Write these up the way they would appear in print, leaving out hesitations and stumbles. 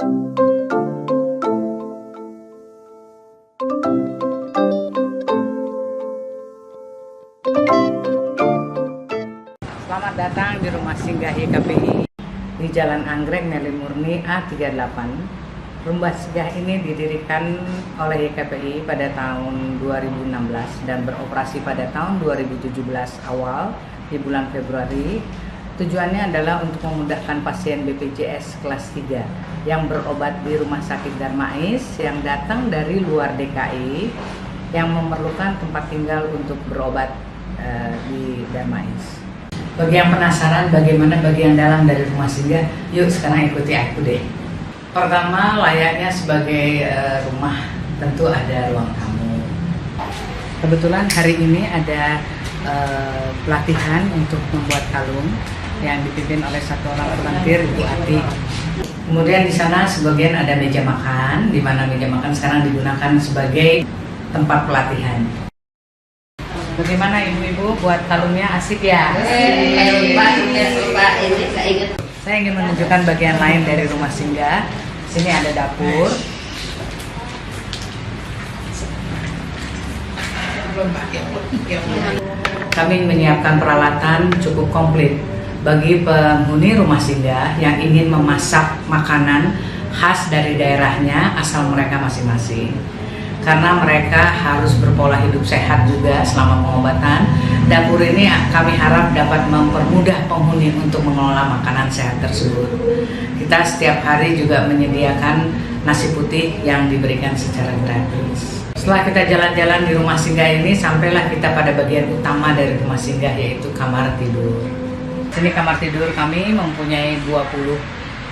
Selamat datang di Rumah Singgah YKPI di Jalan Anggrek Nelly Murni A38. Rumah singgah ini didirikan oleh YKPI pada tahun 2016 dan beroperasi pada tahun 2017 awal di bulan Februari. Tujuannya adalah untuk memudahkan pasien BPJS kelas 3 yang berobat di Rumah Sakit Darmais yang datang dari luar DKI yang memerlukan tempat tinggal untuk berobat di Darmais. Bagi yang penasaran bagaimana bagian dalam dari rumah singgah, yuk sekarang ikuti aku deh. Pertama, layaknya sebagai rumah, tentu ada ruang tamu. Kebetulan hari ini ada pelatihan untuk membuat kalung yang dipimpin oleh satu orang volunteer, Ibu Ati. Kemudian di sana sebagian ada meja makan, di mana meja makan sekarang digunakan sebagai tempat pelatihan. Bagaimana ibu-ibu buat kalungnya, asik ya? Saya ingin menunjukkan bagian lain dari rumah singgah. Sini ada dapur. Kami menyiapkan peralatan cukup komplit bagi penghuni rumah singgah yang ingin memasak makanan khas dari daerahnya asal mereka masing-masing. Karena mereka harus berpola hidup sehat juga selama pengobatan, dapur ini kami harap dapat mempermudah penghuni untuk mengelola makanan sehat tersebut. Kita setiap hari juga menyediakan nasi putih yang diberikan secara gratis. Setelah kita jalan-jalan di rumah singgah ini, sampailah kita pada bagian utama dari rumah singgah, yaitu kamar tidur. Sini kamar tidur kami mempunyai 14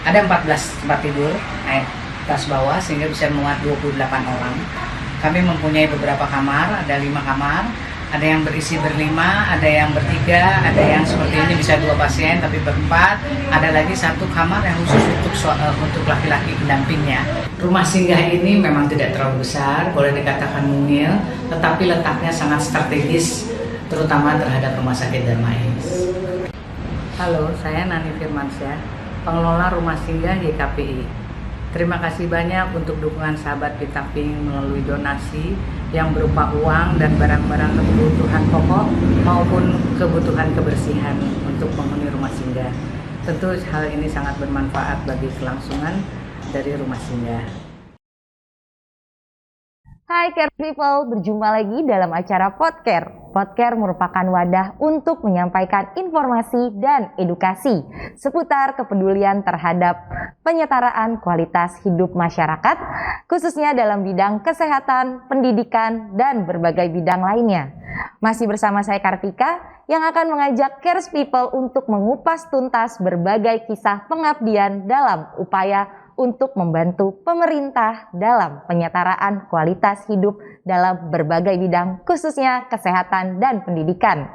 tempat tidur naik atas bawah sehingga bisa muat 28 orang. Kami mempunyai beberapa kamar, ada 5 kamar, ada yang berisi berlima, ada yang bertiga, ada yang seperti ini bisa 2 pasien tapi berempat, ada lagi 1 kamar yang khusus untuk laki-laki pendampingnya. Rumah singgah ini memang tidak terlalu besar, boleh dikatakan mungil, tetapi letaknya sangat strategis, terutama terhadap Rumah Sakit Darmais. Halo, saya Nani Firmansyah, pengelola Rumah Singgah YKPI. Terima kasih banyak untuk dukungan sahabat Vitapping melalui donasi yang berupa uang dan barang-barang kebutuhan pokok maupun kebutuhan kebersihan untuk penghuni rumah singgah. Tentu hal ini sangat bermanfaat bagi kelangsungan dari rumah singgah. Hai Care People, berjumpa lagi dalam acara Podcare. Podcare merupakan wadah untuk menyampaikan informasi dan edukasi seputar kepedulian terhadap penyetaraan kualitas hidup masyarakat, khususnya dalam bidang kesehatan, pendidikan, dan berbagai bidang lainnya. Masih bersama saya Kartika yang akan mengajak Care People untuk mengupas tuntas berbagai kisah pengabdian dalam upaya untuk membantu pemerintah dalam penyetaraan kualitas hidup dalam berbagai bidang, khususnya kesehatan dan pendidikan.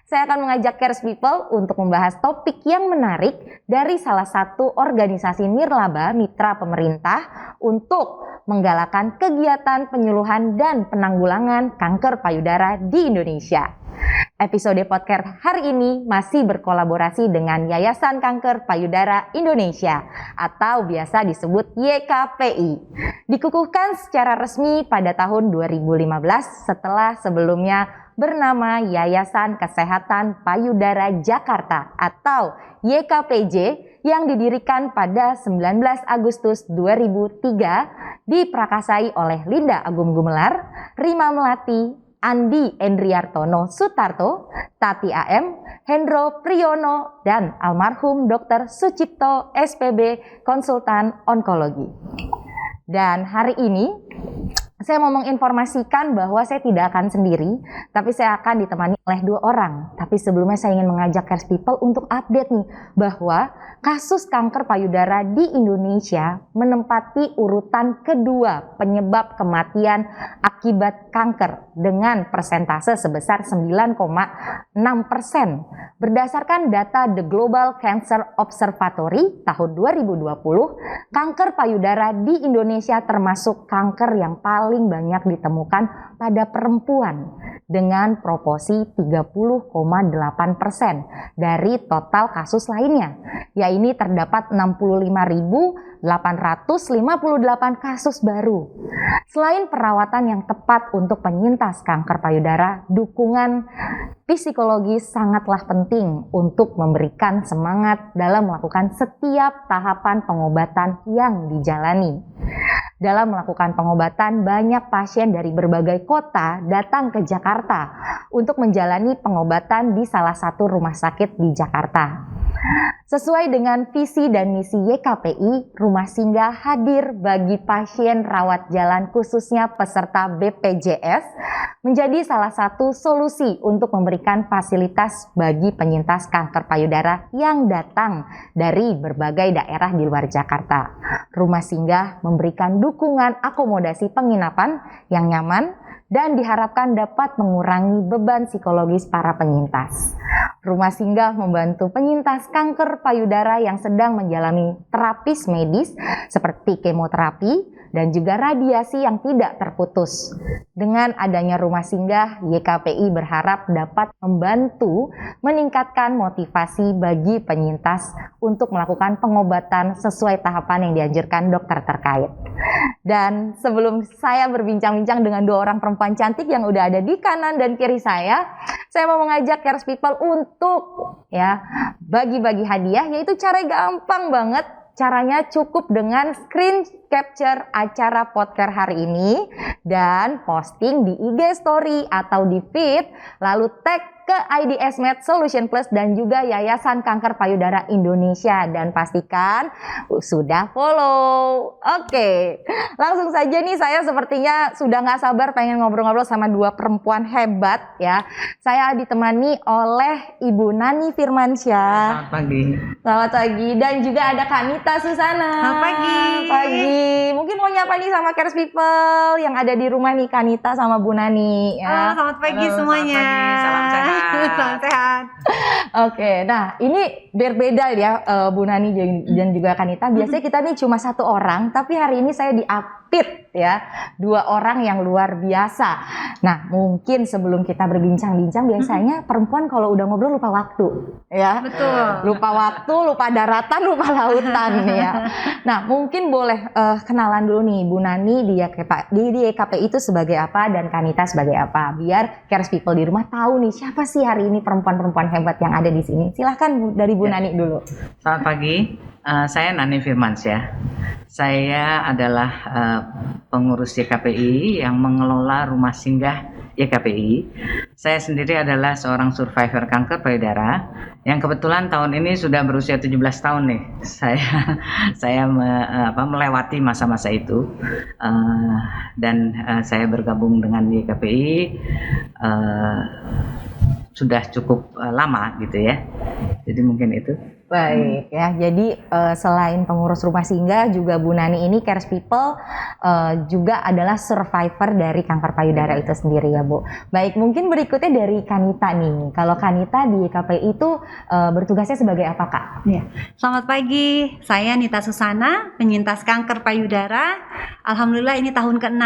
Saya akan mengajak Care People untuk membahas topik yang menarik dari salah satu organisasi nirlaba mitra pemerintah untuk menggalakkan kegiatan penyuluhan dan penanggulangan kanker payudara di Indonesia. Episode podcast hari ini masih berkolaborasi dengan Yayasan Kanker Payudara Indonesia atau biasa disebut YKPI. Dikukuhkan secara resmi pada tahun 2015 setelah sebelumnya bernama Yayasan Kesehatan Payudara Jakarta atau YKPJ yang didirikan pada 19 Agustus 2003 diprakasai oleh Linda Agung Gumelar, Rima Melati, Andi Endriartono Sutarto, Tati AM, Hendro Priyono, dan almarhum Dr. Sucipto SPB Konsultan Onkologi. Dan hari ini saya mau menginformasikan bahwa saya tidak akan sendiri, tapi saya akan ditemani oleh 2 orang. Tapi sebelumnya saya ingin mengajak Care People untuk update nih, bahwa kasus kanker payudara di Indonesia menempati urutan kedua penyebab kematian akibat kanker dengan persentase sebesar 9,6%. Berdasarkan data The Global Cancer Observatory tahun 2020, kanker payudara di Indonesia termasuk kanker yang paling paling banyak ditemukan pada perempuan dengan proporsi 30,8% dari total kasus lainnya. Ya, ini terdapat 65.858 kasus baru. Selain perawatan yang tepat untuk penyintas kanker payudara, dukungan psikologis sangatlah penting untuk memberikan semangat dalam melakukan setiap tahapan pengobatan yang dijalani. Dalam melakukan pengobatan, banyak pasien dari berbagai kota datang ke Jakarta untuk menjalani pengobatan di salah satu rumah sakit di Jakarta. Sesuai dengan visi dan misi YKPI, Rumah Singgah hadir bagi pasien rawat jalan khususnya peserta BPJS menjadi salah satu solusi untuk memberikan fasilitas bagi penyintas kanker payudara yang datang dari berbagai daerah di luar Jakarta. Rumah Singgah memberikan dukungan akomodasi penginapan yang nyaman dan diharapkan dapat mengurangi beban psikologis para penyintas. Rumah Singgah membantu penyintas kanker payudara yang sedang menjalani terapis medis seperti kemoterapi dan juga radiasi yang tidak terputus. Dengan adanya Rumah Singgah, YKPI berharap dapat membantu meningkatkan motivasi bagi penyintas untuk melakukan pengobatan sesuai tahapan yang dianjurkan dokter terkait. Dan sebelum saya berbincang-bincang dengan dua orang perempuan cantik yang udah ada di kanan dan kiri saya mau mengajak Cares People untuk bagi-bagi hadiah, yaitu cara gampang banget. Caranya cukup dengan screen capture acara podcast hari ini dan posting di IG story atau di feed, lalu tag ke IDS Med Solution Plus dan juga Yayasan Kanker Payudara Indonesia, dan pastikan sudah follow. Oke, langsung saja nih, saya sepertinya sudah nggak sabar pengen ngobrol-ngobrol sama dua perempuan hebat ya. Saya ditemani oleh Ibu Nani Firmansyah. Selamat pagi. Selamat pagi, dan juga ada Kak Nita Susana. Selamat pagi. Pagi. Mungkin mau nyapa nih sama Cares People yang ada di rumah nih, Kak Nita sama Bu Nani ya. Selamat pagi. Halo, semuanya. selamat pagi. Salam sehat. Salam sehat. Oke, nah ini berbeda ya Bu Nani dan juga Kanita. Biasanya kita nih cuma satu orang, tapi hari ini saya diapit ya, dua orang yang luar biasa. Nah, mungkin sebelum kita berbincang-bincang, biasanya perempuan kalau udah ngobrol lupa waktu ya. Betul. Lupa waktu, lupa daratan, lupa lautan ya. Nah, mungkin boleh kenalan dulu nih Bu Nani di YKPI itu sebagai apa dan Kanita sebagai apa, biar Cares People di rumah tahu nih siapa sih hari ini perempuan-perempuan hebat yang ada di sini. Silahkan dari Bu Nani dulu. Selamat pagi. Saya Nani Firmansyah. Saya adalah pengurus YKPI yang mengelola Rumah Singgah YKPI. Saya sendiri adalah seorang survivor kanker payudara yang kebetulan tahun ini sudah berusia 17 tahun nih. Saya melewati masa-masa itu dan saya bergabung dengan YKPI sudah cukup lama gitu ya. Jadi mungkin itu. Baik ya, jadi selain pengurus Rumah Singgah, juga Bu Nani ini Cares People juga adalah survivor dari kanker payudara itu sendiri ya Bu. Baik, mungkin berikutnya dari Kanita nih. Kalau Kanita di YKPI itu bertugasnya sebagai apa Kak? Ya. Selamat pagi, saya Nita Susana, penyintas kanker payudara. Alhamdulillah ini tahun ke-6.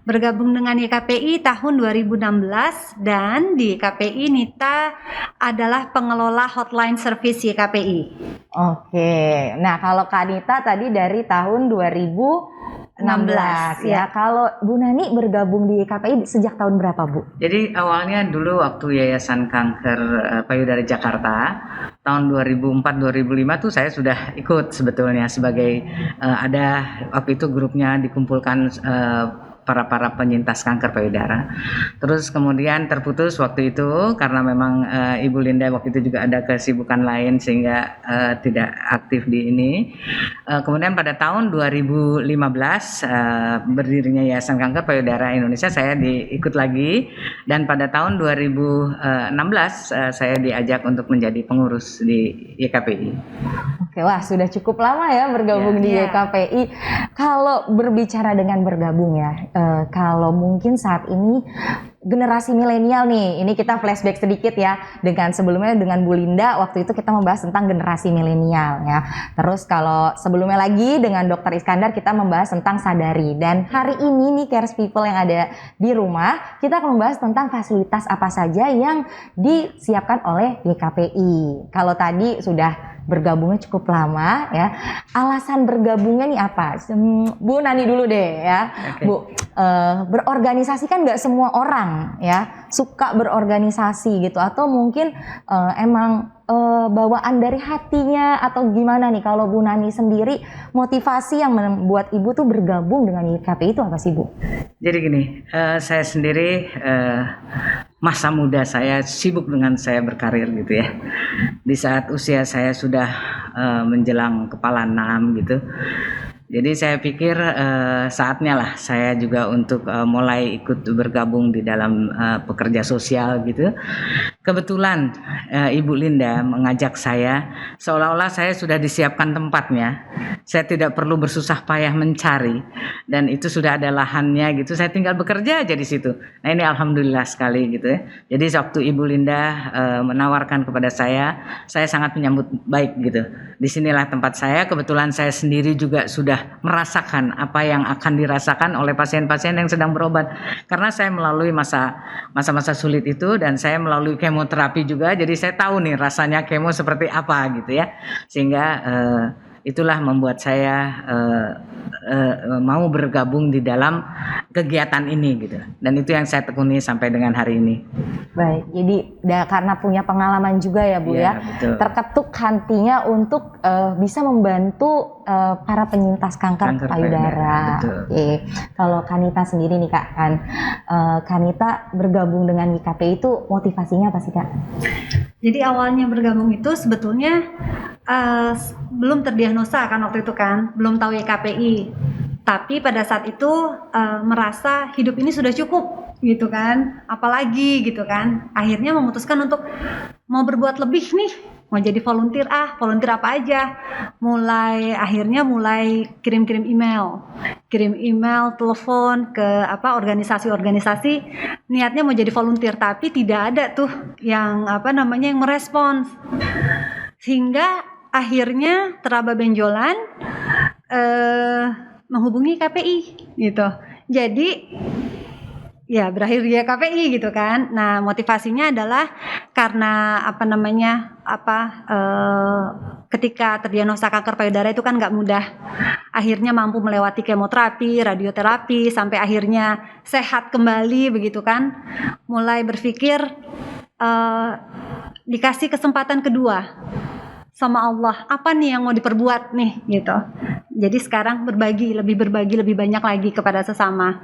Bergabung dengan YKPI tahun 2016 dan di YKPI Nita adalah pengelola hotline service YKPI. Oke, nah kalau Kanita tadi dari tahun 2016 ya. Kalau Bu Nani bergabung di YKPI sejak tahun berapa Bu? Jadi awalnya dulu waktu Yayasan Kanker Payudara Jakarta tahun 2004-2005 tuh saya sudah ikut sebetulnya sebagai ada waktu itu grupnya dikumpulkan para penyintas kanker payudara. Terus kemudian terputus waktu itu karena memang Ibu Linda waktu itu juga ada kesibukan lain sehingga tidak aktif di ini. Kemudian pada tahun 2015 berdirinya Yayasan Kanker Payudara Indonesia, saya diikut lagi, dan pada tahun 2016 saya diajak untuk menjadi pengurus di YKPI. Oke, wah sudah cukup lama ya bergabung di YKPI. Kalau berbicara dengan bergabung ya, kalau mungkin saat ini generasi milenial nih. Ini kita flashback sedikit ya, dengan sebelumnya dengan Bu Linda waktu itu kita membahas tentang generasi milenial ya. Terus kalau sebelumnya lagi dengan Dr. Iskandar kita membahas tentang sadari, dan hari ini nih Cares People yang ada di rumah kita akan membahas tentang fasilitas apa saja yang disiapkan oleh YKPI. Kalau tadi sudah bergabungnya cukup lama ya. Alasan bergabungnya nih apa? Bu Nani dulu deh ya. Okay. Bu, berorganisasi kan nggak semua orang ya suka berorganisasi gitu, atau mungkin emang bawaan dari hatinya atau gimana nih? Kalau Bu Nani sendiri, motivasi yang membuat Ibu tuh bergabung dengan YKPI itu apa sih Bu? Jadi gini, saya sendiri masa muda saya sibuk dengan saya berkarir gitu ya. Di saat usia saya sudah menjelang kepala 6 gitu. Jadi saya pikir saatnya lah saya juga untuk mulai ikut bergabung di dalam pekerja sosial gitu. Kebetulan Ibu Linda mengajak saya, seolah-olah saya sudah disiapkan tempatnya. Saya tidak perlu bersusah payah mencari, dan itu sudah ada lahannya gitu. Saya tinggal bekerja aja di situ. Nah ini alhamdulillah sekali gitu ya. Jadi waktu Ibu Linda menawarkan kepada saya sangat menyambut baik gitu. Disinilah tempat saya. Kebetulan saya sendiri juga sudah merasakan apa yang akan dirasakan oleh pasien-pasien yang sedang berobat, karena saya melalui masa-masa sulit itu, dan saya melalui kemoterapi juga, jadi saya tahu nih rasanya kemo seperti apa gitu ya, sehingga itulah membuat saya mau bergabung di dalam kegiatan ini gitu, dan itu yang saya tekuni sampai dengan hari ini. Baik, jadi karena punya pengalaman juga ya Bu ya, betul. Terketuk hatinya untuk bisa membantu para penyintas kanker payudara. Oke. Kalau Kanita sendiri nih Kak, Kanita bergabung dengan YKPI itu motivasinya apa sih Kak? Jadi awalnya bergabung itu sebetulnya belum terdiagnosa kan waktu itu kan, belum tahu YKPI. Tapi pada saat itu merasa hidup ini sudah cukup gitu kan, apalagi gitu kan. Akhirnya memutuskan untuk mau berbuat lebih nih, mau jadi volunteer volunteer apa aja. Akhirnya mulai kirim email, telepon ke organisasi-organisasi, niatnya mau jadi volunteer, tapi tidak ada tuh yang yang merespons. Sehingga akhirnya teraba benjolan menghubungi KPI gitu. Jadi ya berakhir di KPI gitu kan. Nah, motivasinya adalah karena ketika terdiagnosa kanker payudara itu kan nggak mudah. Akhirnya mampu melewati kemoterapi, radioterapi, sampai akhirnya sehat kembali begitu kan. Mulai berpikir dikasih kesempatan kedua sama Allah, apa nih yang mau diperbuat nih gitu. Jadi sekarang lebih berbagi lebih banyak lagi kepada sesama.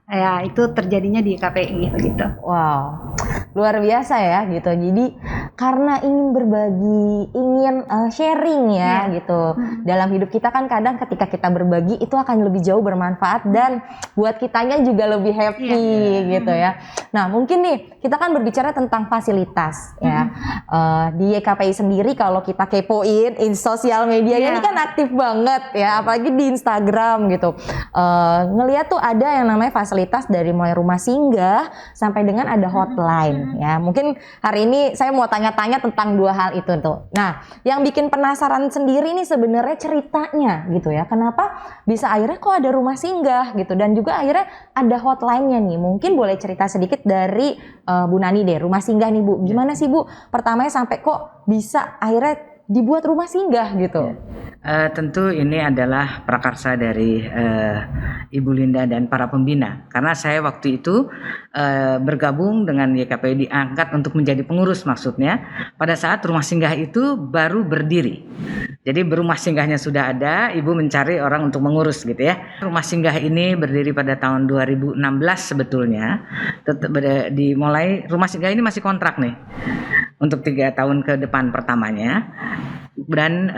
Ya, itu terjadinya di KPI begitu. Wow, luar biasa ya gitu. Jadi karena ingin berbagi, ingin sharing ya gitu. Dalam hidup kita kan kadang ketika kita berbagi itu akan lebih jauh bermanfaat dan buat kitanya juga lebih happy gitu ya. Nah mungkin nih kita kan berbicara tentang fasilitas ya. Di YKPI sendiri kalau kita kepoin sosial medianya ini kan aktif banget ya, apalagi di Instagram gitu. Ngelihat tuh ada yang namanya fasilitas dari mulai rumah singgah sampai dengan ada hotline ya. Mungkin hari ini saya mau tanya-tanya tentang dua hal itu tuh. Nah, yang bikin penasaran sendiri nih sebenarnya ceritanya gitu ya. Kenapa bisa akhirnya kok ada rumah singgah gitu, dan juga akhirnya ada hotline-nya nih. Mungkin boleh cerita sedikit dari Bu Nani deh, rumah singgah nih Bu. Gimana sih Bu pertamanya sampai kok bisa akhirnya dibuat rumah singgah gitu? Tentu ini adalah prakarsa dari Ibu Linda dan para pembina, karena saya waktu itu bergabung dengan YKPI, diangkat untuk menjadi pengurus, maksudnya pada saat rumah singgah itu baru berdiri. Jadi rumah singgahnya sudah ada, Ibu mencari orang untuk mengurus gitu ya. Rumah singgah ini berdiri pada tahun 2016 sebetulnya. Dimulai rumah singgah ini masih kontrak nih untuk 3 tahun ke depan pertamanya. Dan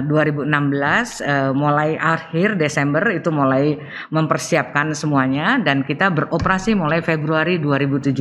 2016 mulai akhir Desember itu mulai mempersiapkan semuanya, dan kita beroperasi mulai Februari 2017.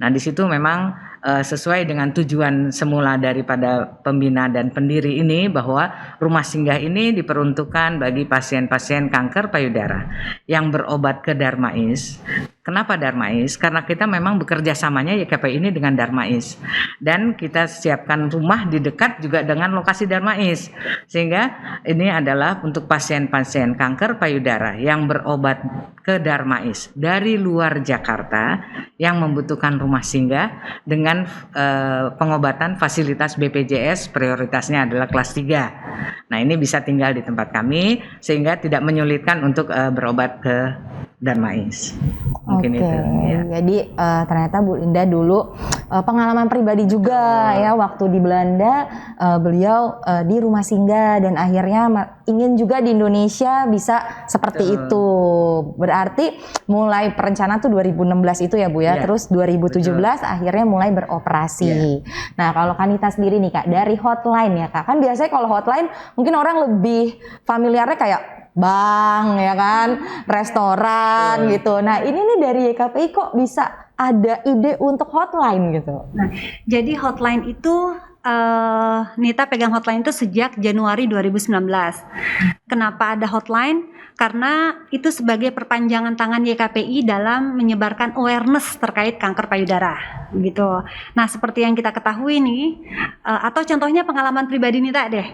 Nah di situ memang sesuai dengan tujuan semula daripada pembina dan pendiri ini, bahwa rumah singgah ini diperuntukkan bagi pasien-pasien kanker payudara yang berobat ke Darmais Kenapa Darmais? Karena kita memang bekerja samanya YKPI ini dengan Darmais, dan kita siapkan rumah di dekat juga dengan lokasi Darmais, sehingga ini adalah untuk pasien-pasien kanker payudara yang berobat ke Darmais dari luar Jakarta yang membutuhkan rumah singgah dengan pengobatan fasilitas BPJS, prioritasnya adalah kelas 3. Nah, ini bisa tinggal di tempat kami sehingga tidak menyulitkan untuk berobat ke Darmais. Mungkin Oke, itu, ya. jadi ternyata Bu Linda dulu pengalaman pribadi juga ya, waktu di Belanda beliau di rumah singgah dan akhirnya ingin juga di Indonesia bisa seperti itu. Berarti mulai perencanaan tuh 2016 itu ya Bu ya, terus 2017 akhirnya mulai beroperasi. Nah, kalau Kanita sendiri nih Kak, dari hotline ya Kak, kan biasanya kalau hotline mungkin orang lebih familiarnya kayak bank ya kan, restoran gitu. Nah, ini nih dari YKPI kok bisa ada ide untuk hotline gitu? Nah, jadi hotline itu Nita pegang hotline itu sejak Januari 2019. Kenapa ada hotline? Karena itu sebagai perpanjangan tangan YKPI dalam menyebarkan awareness terkait kanker payudara, gitu. Nah, seperti yang kita ketahui nih, atau contohnya pengalaman pribadi Nita deh.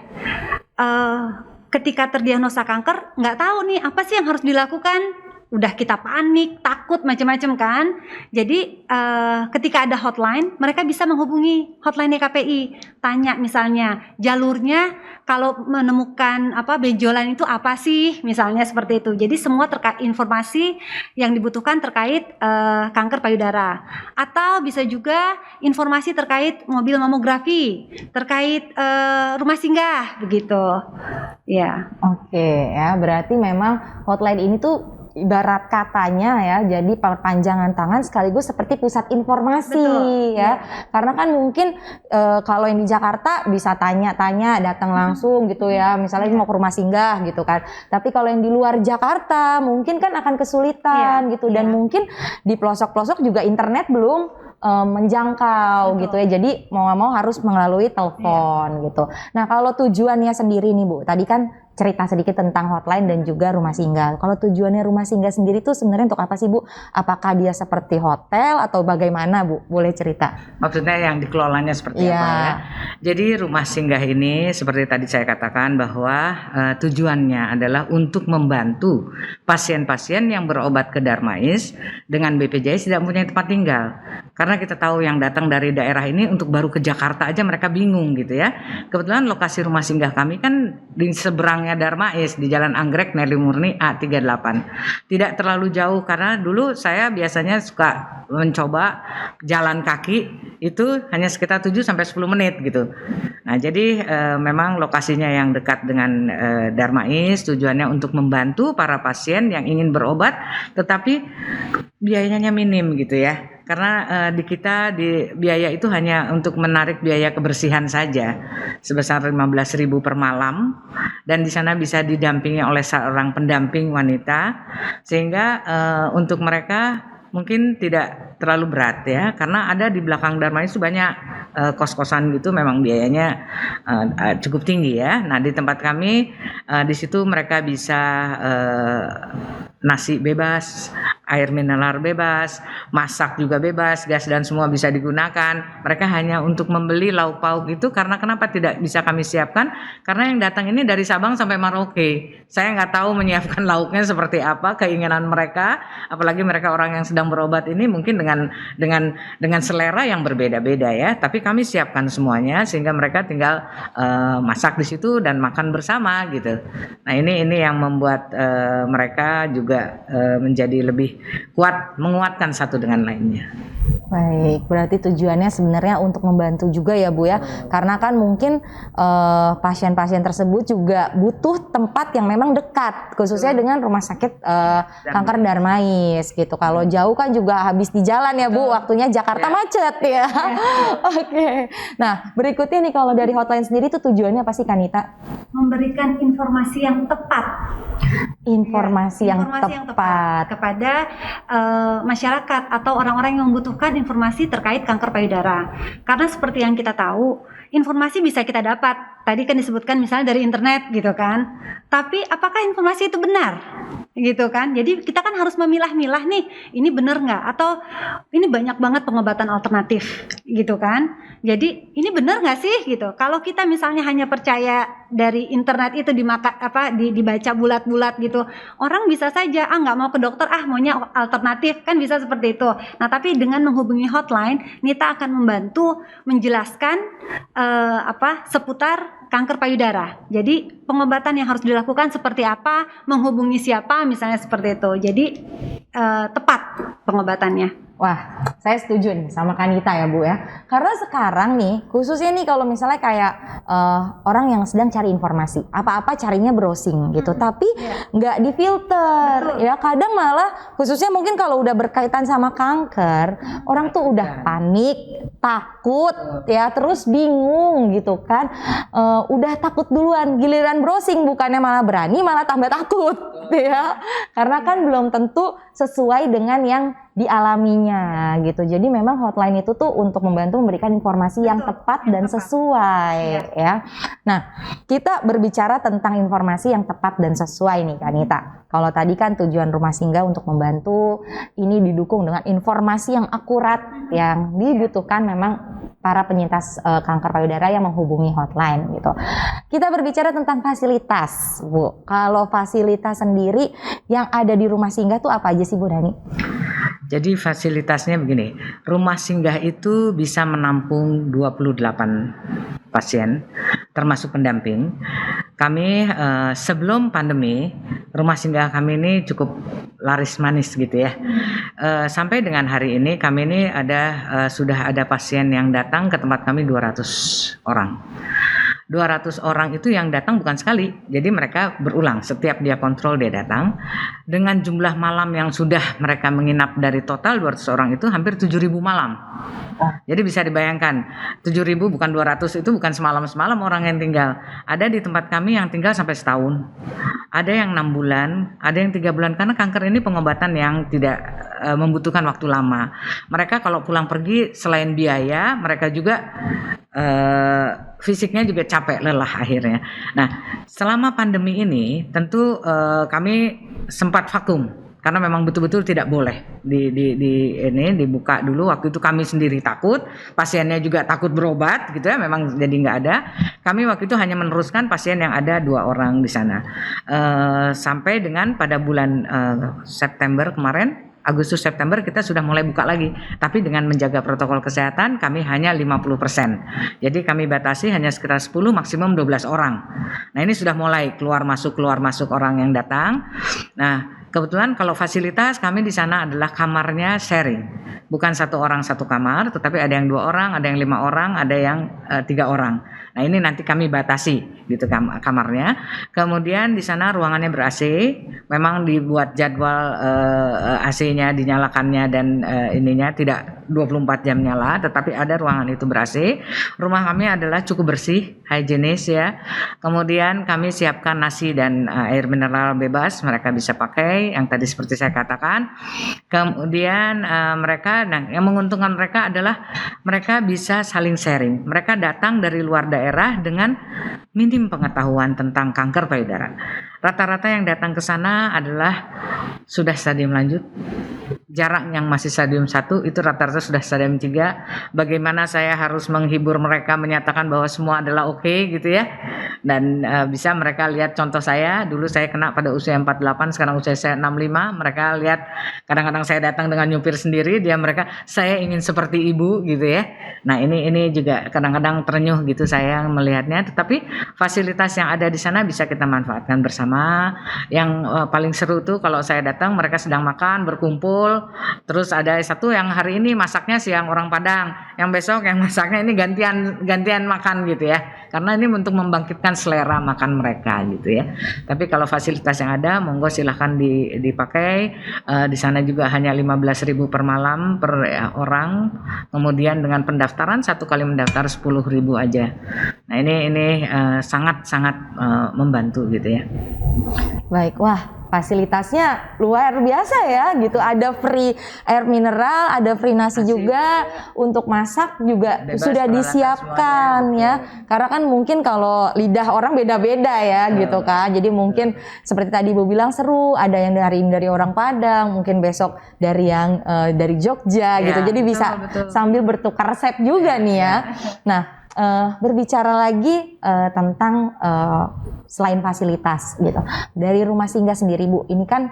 Ketika terdiagnosa kanker, nggak tahu nih apa sih yang harus dilakukan. Udah kita panik, takut macam-macam kan. Jadi ketika ada hotline, mereka bisa menghubungi hotline YKPI. Tanya misalnya jalurnya kalau menemukan benjolan itu apa sih, misalnya seperti itu. Jadi semua terkait informasi yang dibutuhkan terkait kanker payudara. Atau bisa juga informasi terkait mobil mamografi, terkait rumah singgah begitu. Ya. Oke, ya berarti memang hotline ini tuh ibarat katanya ya, jadi perpanjangan tangan sekaligus seperti pusat informasi. Betul, ya. Karena kan mungkin kalau yang di Jakarta bisa tanya-tanya, datang langsung gitu ya, misalnya mau ke rumah singgah gitu kan. Tapi kalau yang di luar Jakarta mungkin kan akan kesulitan gitu, dan mungkin di pelosok-pelosok juga internet belum menjangkau. Betul. Gitu ya, jadi mau nggak mau harus melalui telepon gitu. Nah, kalau tujuannya sendiri nih Bu, tadi kan cerita sedikit tentang hotline dan juga rumah singgah. Kalau tujuannya rumah singgah sendiri itu sebenarnya untuk apa sih Bu? Apakah dia seperti hotel atau bagaimana Bu? Boleh cerita? Maksudnya yang dikelolanya seperti apa ya? Jadi rumah singgah ini seperti tadi saya katakan bahwa tujuannya adalah untuk membantu pasien-pasien yang berobat ke Darmais dengan BPJS tidak punya tempat tinggal. Karena kita tahu yang datang dari daerah ini untuk baru ke Jakarta aja mereka bingung gitu ya. Kebetulan lokasi rumah singgah kami kan di seberangnya Darmais di Jalan Anggrek Nelly Murni A38. Tidak terlalu jauh karena dulu saya biasanya suka mencoba jalan kaki itu hanya sekitar 7 sampai 10 menit gitu. Nah, jadi memang lokasinya yang dekat dengan Darmais, tujuannya untuk membantu para pasien yang ingin berobat tetapi biayanya minim gitu ya. Karena di kita biaya itu hanya untuk menarik biaya kebersihan saja sebesar 15.000 per malam, dan di sana bisa didampingi oleh seorang pendamping wanita sehingga untuk mereka mungkin tidak terlalu berat ya, karena ada di belakang Darmais itu banyak kos-kosan gitu, memang biayanya cukup tinggi ya. Nah, di tempat kami di situ mereka bisa nasi bebas, air mineral bebas, masak juga bebas, gas dan semua bisa digunakan. Mereka hanya untuk membeli lauk pauk itu karena kenapa tidak bisa kami siapkan? Karena yang datang ini dari Sabang sampai Merauke. Saya nggak tahu menyiapkan lauknya seperti apa, keinginan mereka, apalagi mereka orang yang sedang berobat ini mungkin dengan selera yang berbeda-beda ya. Tapi kami siapkan semuanya sehingga mereka tinggal masak di situ dan makan bersama gitu. Nah, ini yang membuat mereka juga menjadi lebih kuat, menguatkan satu dengan lainnya. Baik, berarti tujuannya sebenarnya untuk membantu juga ya Bu ya, karena kan mungkin pasien-pasien tersebut juga butuh tempat yang memang dekat, khususnya dengan rumah sakit kanker Darmais gitu. Kalau jauh kan juga habis di jalan ya Bu, waktunya Jakarta macet ya. Oke. Nah, berikutnya nih kalau dari hotline sendiri itu tujuannya apa sih Kanita? Memberikan informasi yang tepat. Informasi yang tepat kepada masyarakat atau orang-orang yang membutuhkan informasi terkait kanker payudara. Karena seperti yang kita tahu, informasi bisa kita dapat tadi kan disebutkan misalnya dari internet gitu kan. Tapi apakah informasi itu benar? Gitu kan. Jadi kita kan harus memilah-milah nih, ini benar nggak? Atau ini banyak banget pengobatan alternatif gitu kan. Jadi ini benar nggak sih gitu. Kalau kita misalnya hanya percaya dari internet itu dibaca bulat-bulat gitu, orang bisa saja nggak mau ke dokter, maunya alternatif, kan bisa seperti itu. Nah tapi dengan menghubungi hotline, Nita akan membantu menjelaskan seputar kanker payudara. Jadi pengobatan yang harus dilakukan seperti apa, menghubungi siapa, misalnya seperti itu. Jadi tepat pengobatannya. Wah, saya setuju nih sama Kanita ya Bu ya. Karena sekarang nih, khususnya nih kalau misalnya kayak orang yang sedang cari informasi, apa-apa carinya browsing gitu, tapi nggak difilter. Ya kadang malah, khususnya mungkin kalau udah berkaitan sama kanker, orang tuh udah panik, takut, ya terus bingung gitu kan. Udah takut duluan, giliran browsing bukannya malah berani, malah tambah takut, ya. Karena kan belum tentu sesuai dengan yang dialaminya gitu. Jadi memang hotline itu tuh untuk membantu memberikan informasi yang tepat dan sesuai ya. Nah, kita berbicara tentang informasi yang tepat dan sesuai nih Kanita. Kalau tadi kan tujuan Rumah Singgah untuk membantu, ini didukung dengan informasi yang akurat yang dibutuhkan memang para penyintas kanker payudara yang menghubungi hotline gitu. Kita berbicara tentang fasilitas, Bu. Kalau fasilitas sendiri yang ada di Rumah Singgah tuh apa aja sih Bu Dani? Jadi fasilitasnya begini, Rumah Singgah itu bisa menampung 28 pasien, termasuk pendamping. Kami sebelum pandemi, Rumah Singgah kami ini cukup laris manis gitu ya. Sampai dengan hari ini kami ini sudah ada pasien yang datang ke tempat kami 200 orang. 200 orang itu yang datang bukan sekali, jadi mereka berulang, setiap dia kontrol dia datang. Dengan jumlah malam yang sudah mereka menginap dari total 200 orang itu hampir 7.000 malam. Jadi bisa dibayangkan, 7.000 bukan 200, itu bukan semalam-semalam orang yang tinggal. Ada di tempat kami yang tinggal sampai setahun, ada yang 6 bulan, ada yang 3 bulan, karena kanker ini pengobatan yang tidak membutuhkan waktu lama. Mereka kalau pulang pergi selain biaya, mereka juga fisiknya juga capek, lelah akhirnya. Nah, selama pandemi ini tentu kami sempat vakum karena memang betul-betul tidak boleh dibuka dulu. Waktu itu kami sendiri takut, pasiennya juga takut berobat gitu ya, memang jadi nggak ada. Kami waktu itu hanya meneruskan pasien yang ada 2 orang di sana sampai dengan pada bulan September kemarin. Agustus September kita sudah mulai buka lagi, tapi dengan menjaga protokol kesehatan kami hanya 50%. Jadi kami batasi hanya sekitar 10 maksimum 12 orang. Nah, ini sudah mulai keluar masuk orang yang datang. Nah, kebetulan kalau fasilitas kami di sana adalah kamarnya sharing. Bukan 1 orang 1 kamar, tetapi ada yang 2 orang, ada yang 5 orang, ada yang 3 orang. Nah, ini nanti kami batasi gitu kamarnya. Kemudian di sana ruangannya ber-AC, memang dibuat jadwal AC-nya dinyalakannya dan ininya tidak 24 jam nyala, tetapi ada ruangan itu ber-AC. Rumah kami adalah cukup bersih, higienis ya. Kemudian kami siapkan nasi dan air mineral bebas, mereka bisa pakai yang tadi seperti saya katakan. Kemudian yang menguntungkan mereka adalah mereka bisa saling sharing. Mereka datang dari luar daerah dengan minim pengetahuan tentang kanker payudara. Rata-rata yang datang ke sana adalah sudah stadium lanjut. Jarang yang masih stadium 1, itu rata-rata sudah stadium 3. Bagaimana saya harus menghibur mereka, menyatakan bahwa semua adalah oke gitu ya. Dan bisa mereka lihat contoh saya, dulu saya kena pada usia 48, sekarang usia saya 65. Mereka lihat kadang-kadang saya datang dengan nyupir sendiri, mereka saya ingin seperti ibu gitu ya. Nah, ini juga kadang-kadang terenyuh gitu saya melihatnya, tetapi fasilitas yang ada di sana bisa kita manfaatkan bersama. Yang paling seru tuh kalau saya datang mereka sedang makan, berkumpul. Terus ada satu yang hari ini masaknya siang orang Padang, yang besok yang masaknya ini gantian makan gitu ya. Karena ini untuk membangkitkan selera makan mereka gitu ya. Tapi kalau fasilitas yang ada, monggo silahkan dipakai. Di sana juga hanya 15.000 per malam per orang. Kemudian dengan pendaftaran 1 kali mendaftar 10.000 aja. Nah, ini sangat membantu gitu ya. Baik, wah fasilitasnya luar biasa ya gitu. Ada free air mineral, ada free nasi juga, untuk masak juga Bebas sudah peralatan disiapkan semuanya, ya. Karena kan mungkin kalau lidah orang beda-beda ya gitu kan. Jadi mungkin seperti tadi Ibu bilang seru, ada yang dari orang Padang, mungkin besok dari yang dari Jogja gitu. Ya, Jadi betul, bisa betul. sambil bertukar resep juga nih ya. Nah, berbicara lagi tentang selain fasilitas gitu. Dari rumah singgah sendiri Bu, ini kan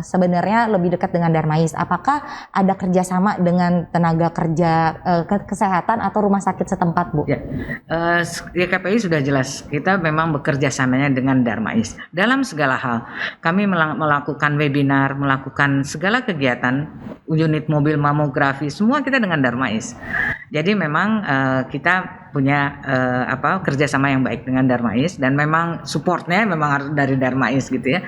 sebenarnya lebih dekat dengan Darmais. Apakah ada kerjasama dengan tenaga kerja kesehatan atau rumah sakit setempat Bu? Ya, YKPI sudah jelas. Kita memang bekerja samanya dengan Darmais dalam segala hal. Kami melakukan webinar, melakukan segala kegiatan, unit mobil mamografi, semua kita dengan Darmais. Jadi memang kita punya kerjasama yang baik dengan Darmais, dan memang supportnya memang harus dari Darmais gitu ya.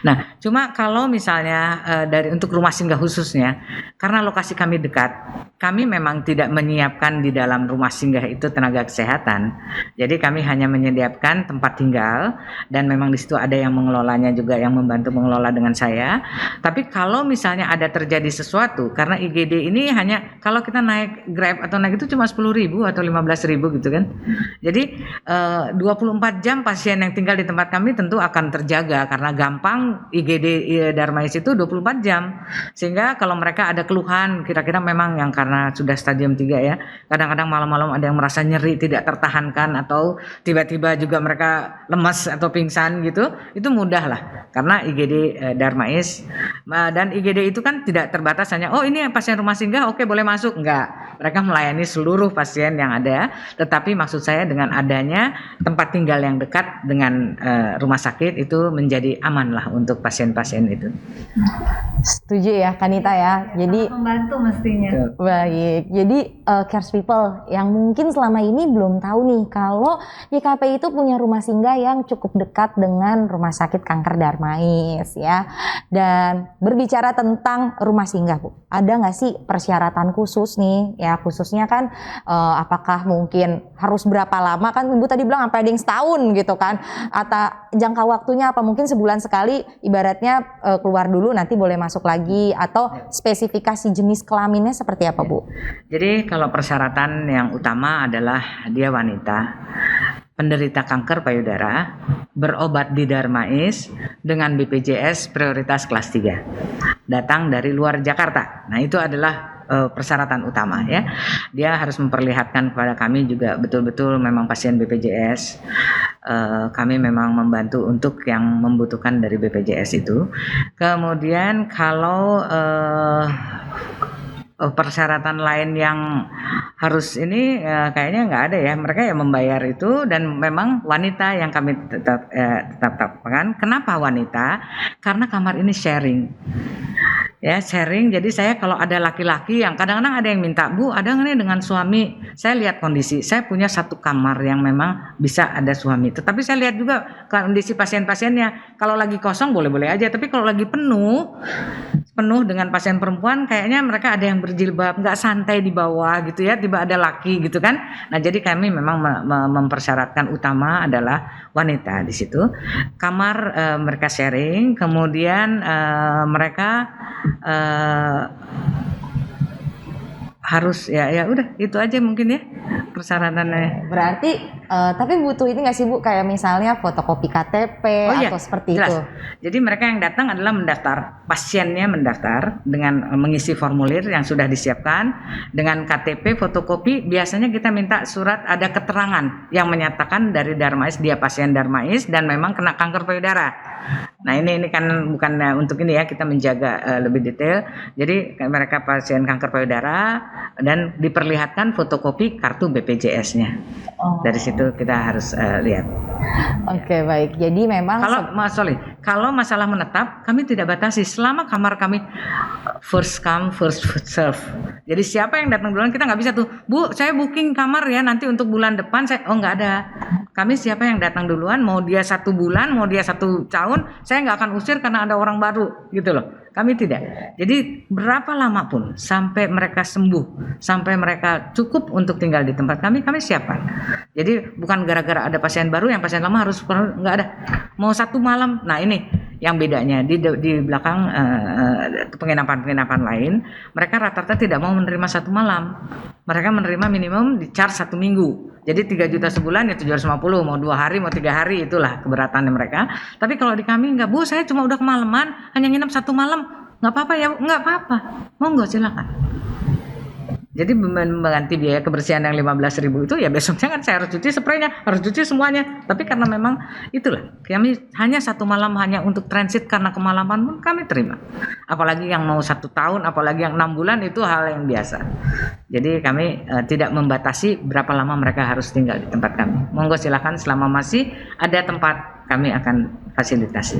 Nah, cuma kalau misalnya untuk rumah singgah khususnya, karena lokasi kami dekat, kami memang tidak menyiapkan di dalam rumah singgah itu tenaga kesehatan. Jadi kami hanya menyediakan tempat tinggal, dan memang di situ ada yang mengelolanya juga, yang membantu mengelola dengan saya. Tapi kalau misalnya ada terjadi sesuatu, karena IGD ini hanya kalau kita naik Grab atau naik itu cuma 10.000 atau 15.000 gitu kan. Jadi 24 jam pasien yang tinggal di tempat kami tentu akan terjaga, karena gampang IGD Darmais itu 24 jam. Sehingga kalau mereka ada keluhan, kira-kira memang yang karena sudah stadium 3 ya, kadang-kadang malam-malam ada yang merasa nyeri tidak tertahankan, atau tiba-tiba juga mereka lemas atau pingsan gitu, itu mudah lah karena IGD Darmais. Dan IGD itu kan tidak terbatas hanya ini pasien rumah singgah oke boleh masuk, enggak. Mereka melayani seluruh pasien yang ada, tetapi maksud saya dengan adanya tempat tinggal yang dekat dengan rumah sakit itu menjadi aman lah untuk pasien-pasien itu. Setuju ya Kanita ya. Jadi Membantu mestinya. baik. Jadi Cares People yang mungkin selama ini belum tahu nih kalau YKPI itu punya rumah singgah yang cukup dekat dengan Rumah Sakit Kanker Darmais ya. Dan berbicara tentang rumah singgah Bu, ada nggak sih persyaratan khusus nih ya, khususnya kan apakah mungkin harus berapa lama, kan Ibu tadi bilang sampai ada yang setahun gitu kan, atau jangka waktunya apa, mungkin sebulan sekali ibaratnya keluar dulu nanti boleh masuk lagi, atau spesifikasi jenis kelaminnya seperti apa Bu? Jadi kalau persyaratan yang utama adalah dia wanita, penderita kanker payudara, berobat di Darmais dengan BPJS prioritas kelas 3, datang dari luar Jakarta. Nah itu adalah persyaratan utama ya. Dia harus memperlihatkan kepada kami juga betul-betul memang pasien BPJS. Kami memang membantu untuk yang membutuhkan dari BPJS itu. Kemudian kalau persyaratan lain yang harus ini kayaknya nggak ada ya. Mereka yang membayar itu, dan memang wanita yang kami tetapkan. Kenapa wanita? Karena kamar ini sharing. Ya, sharing. Jadi saya kalau ada laki-laki yang kadang-kadang ada yang minta, Bu, ada nggak nih dengan suami? Saya lihat kondisi. Saya punya satu kamar yang memang bisa ada suami. Tetapi saya lihat juga kondisi pasien-pasiennya. Kalau lagi kosong boleh-boleh aja. Tapi kalau lagi penuh dengan pasien perempuan, kayaknya mereka ada yang berjilbab, nggak santai di bawah gitu ya, tiba ada laki gitu kan. Nah jadi kami memang mempersyaratkan utama adalah wanita di situ. Kamar mereka sharing, kemudian mereka harus ya udah itu aja mungkin ya persyaratannya. Berarti tapi butuh ini nggak sih Bu, kayak misalnya fotokopi KTP atau seperti jelas. itu? Jadi mereka yang datang adalah mendaftar, pasiennya mendaftar dengan mengisi formulir yang sudah disiapkan dengan KTP, fotokopi. Biasanya kita minta surat ada keterangan yang menyatakan dari Darmais, dia pasien Darmais dan memang kena kanker payudara. Nah ini kan bukan untuk ini ya, kita menjaga lebih detail. Jadi mereka pasien kanker payudara dan diperlihatkan fotokopi kartu BPJS-nya. Dari situ kita harus lihat. Oke, baik. Jadi memang kalau masalah menetap kami tidak batasi, selama kamar kami first come first serve. Jadi siapa yang datang duluan kita nggak bisa tuh, Bu, saya booking kamar ya nanti untuk bulan depan nggak ada. Kami siapa yang datang duluan, mau dia 1 bulan, mau dia 1 tahun, saya nggak akan usir karena ada orang baru gitu loh. Kami tidak. Jadi berapa lama pun sampai mereka sembuh, sampai mereka cukup untuk tinggal di tempat kami siapkan. Jadi bukan gara-gara ada pasien baru yang pasien lama harus, nggak ada. Mau 1 malam. Nah ini yang bedanya di belakang penginapan lain, mereka rata-rata tidak mau menerima 1 malam. Mereka menerima minimum di charge 1 minggu. Jadi 3 juta sebulan ya 750, mau 2 hari, mau 3 hari, itulah keberatannya mereka. Tapi kalau di kami enggak, Bu, saya cuma udah kemalaman, hanya nginep 1 malam. Nggak apa-apa ya, Bu? Nggak apa-apa. Monggo silakan. Jadi mengganti biaya kebersihan yang 15.000 itu ya besoknya kan saya harus cuci spraynya, harus cuci semuanya. Tapi karena memang itulah, kami hanya 1 malam hanya untuk transit karena kemalaman pun kami terima. Apalagi yang mau 1 tahun, apalagi yang 6 bulan itu hal yang biasa. Jadi kami tidak membatasi berapa lama mereka harus tinggal di tempat kami. Monggo silakan selama masih ada tempat kami akan fasilitasi.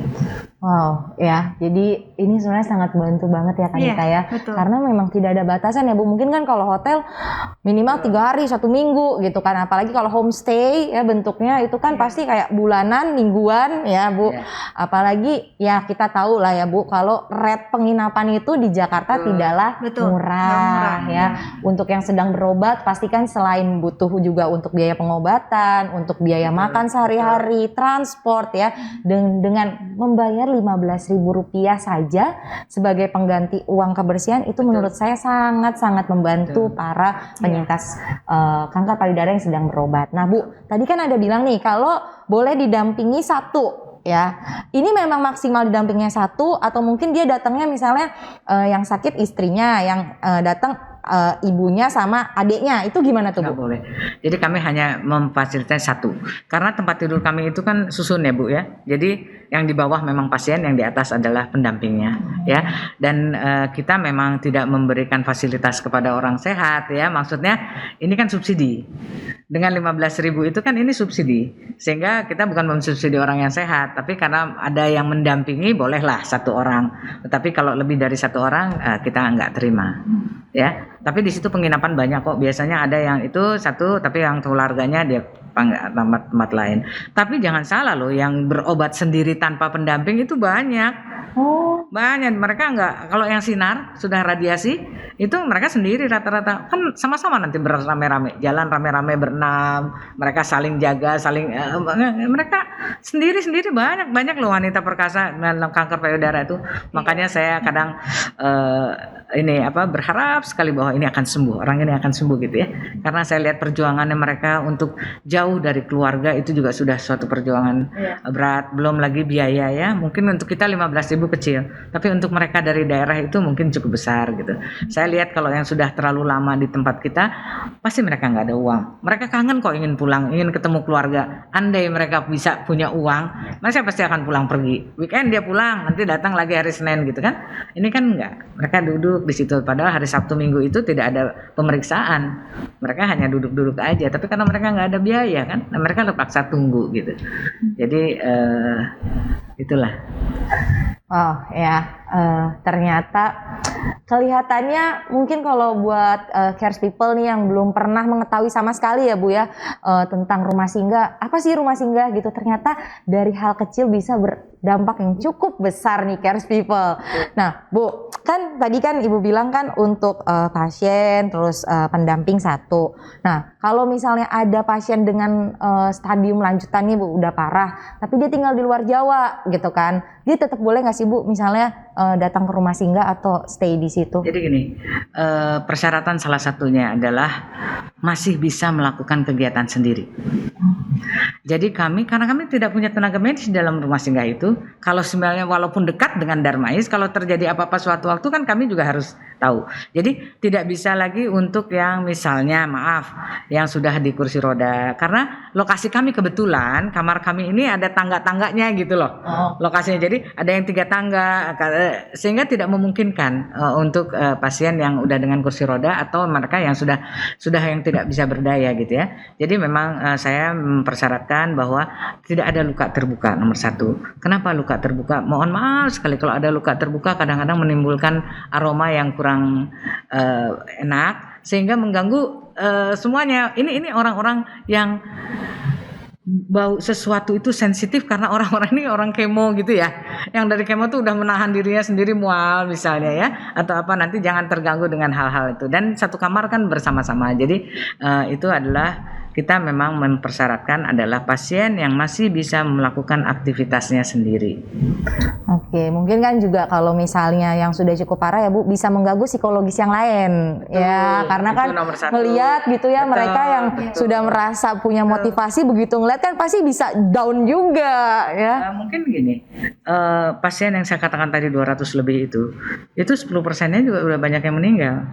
Wow, ya. Jadi ini sebenarnya sangat bantu banget ya Kanita ya. Betul. Karena memang tidak ada batasan ya Bu. Mungkin kan kalau hotel minimal 3 hari, 1 minggu gitu kan. Apalagi kalau homestay ya bentuknya itu kan pasti kayak bulanan, mingguan ya Bu. Apalagi ya kita tahu lah ya Bu, kalau rate penginapan itu di Jakarta tidaklah murah ya. Untuk yang sedang berobat pastikan selain butuh juga untuk biaya pengobatan, untuk biaya makan sehari-hari, transport ya, dengan membayar Rp15.000 saja sebagai pengganti uang kebersihan itu menurut saya sangat-sangat membantu para penyintas kanker payudara yang sedang berobat. Nah Bu, tadi kan ada bilang nih kalau boleh didampingi 1 ya, ini memang maksimal didampingnya 1 atau mungkin dia datangnya misalnya yang sakit istrinya, yang datang ibunya sama adiknya, itu gimana tuh Bu? Nggak boleh. Jadi kami hanya memfasilitasi 1 karena tempat tidur kami itu kan susun ya Bu ya. Jadi yang di bawah memang pasien, yang di atas adalah pendampingnya ya. Dan kita memang tidak memberikan fasilitas kepada orang sehat ya. Maksudnya ini kan subsidi. Dengan 15.000 itu kan ini subsidi. Sehingga kita bukan mensubsidi orang yang sehat, tapi karena ada yang mendampingi bolehlah 1 orang. Tetapi kalau lebih dari 1 orang kita nggak terima. Ya, tapi di situ penginapan banyak kok. Biasanya ada yang itu 1, tapi yang keluarganya dia tempat lain. Tapi jangan salah loh, yang berobat sendiri tanpa pendamping itu banyak. Banyak. Mereka enggak, kalau yang sinar sudah radiasi itu mereka sendiri rata-rata kan sama-sama nanti beramai-ramai, jalan rame-rame berenam, mereka saling jaga, saling mereka sendiri-sendiri banyak loh wanita perkasa dalam kanker payudara itu. Makanya saya kadang berharap sekali bahwa ini akan sembuh, orang ini akan sembuh gitu ya. Karena saya lihat perjuangannya mereka untuk jauh dari keluarga itu juga sudah suatu perjuangan berat, belum lagi biaya ya. Mungkin untuk kita 15.000 kecil, tapi untuk mereka dari daerah itu mungkin cukup besar gitu. Saya lihat kalau yang sudah terlalu lama di tempat kita, pasti mereka nggak ada uang. Mereka kangen kok, ingin pulang, ingin ketemu keluarga. Andai mereka bisa punya uang, mereka pasti akan pulang pergi. Weekend dia pulang, nanti datang lagi hari Senin gitu kan. Ini kan enggak. Mereka duduk di situ, padahal hari Sabtu Minggu itu tidak ada pemeriksaan. Mereka hanya duduk-duduk aja, tapi karena mereka nggak ada biaya kan, mereka terpaksa tunggu gitu. Jadi itulah. Oh ya, ternyata kelihatannya mungkin kalau buat cares people nih yang belum pernah mengetahui sama sekali ya Bu ya tentang rumah singgah, apa sih rumah singgah gitu, ternyata dari hal kecil bisa berdampak yang cukup besar nih cares people. Nah Bu, kan tadi kan Ibu bilang kan untuk pasien terus pendamping 1. Nah kalau misalnya ada pasien dengan stadium lanjutannya Bu udah parah, tapi dia tinggal di luar Jawa gitu kan, dia tetap boleh nggak sih Bu misalnya datang ke rumah singgah atau stay di situ? Jadi gini, persyaratan salah satunya adalah masih bisa melakukan kegiatan sendiri. Jadi karena kami tidak punya tenaga medis di dalam rumah singgah itu, kalau sebenarnya walaupun dekat dengan Darmais, kalau terjadi apa-apa suatu waktu kan kami juga harus tahu. Jadi tidak bisa lagi untuk yang misalnya yang sudah di kursi roda, karena lokasi kami kebetulan kamar kami ini ada tangga-tangganya gitu loh. Lokasinya jadi ada yang 3 tangga, sehingga tidak memungkinkan untuk pasien yang udah dengan kursi roda atau mereka yang sudah yang tidak bisa berdaya gitu ya. Jadi memang saya mempersyaratkan bahwa tidak ada luka terbuka nomor 1. Kenapa luka terbuka? Mohon maaf sekali kalau ada luka terbuka kadang-kadang menimbulkan aroma yang kurang enak sehingga mengganggu semuanya. Ini orang-orang yang bau sesuatu itu sensitif karena orang-orang ini orang kemo gitu ya, yang dari kemo tuh udah menahan dirinya sendiri mual misalnya ya, atau apa, nanti jangan terganggu dengan hal-hal itu. Dan satu kamar kan bersama-sama, jadi itu adalah kita memang mempersyaratkan adalah pasien yang masih bisa melakukan aktivitasnya sendiri. Oke, mungkin kan juga kalau misalnya yang sudah cukup parah ya Bu, bisa mengganggu psikologis yang lain. Ya, karena itu kan nomor satu. melihat gitu ya, Betul, mereka yang sudah merasa punya motivasi, begitu ngeliat kan pasti bisa down juga ya. Mungkin gini, pasien yang saya katakan tadi 200 lebih itu 10%-nya juga udah banyak yang meninggal.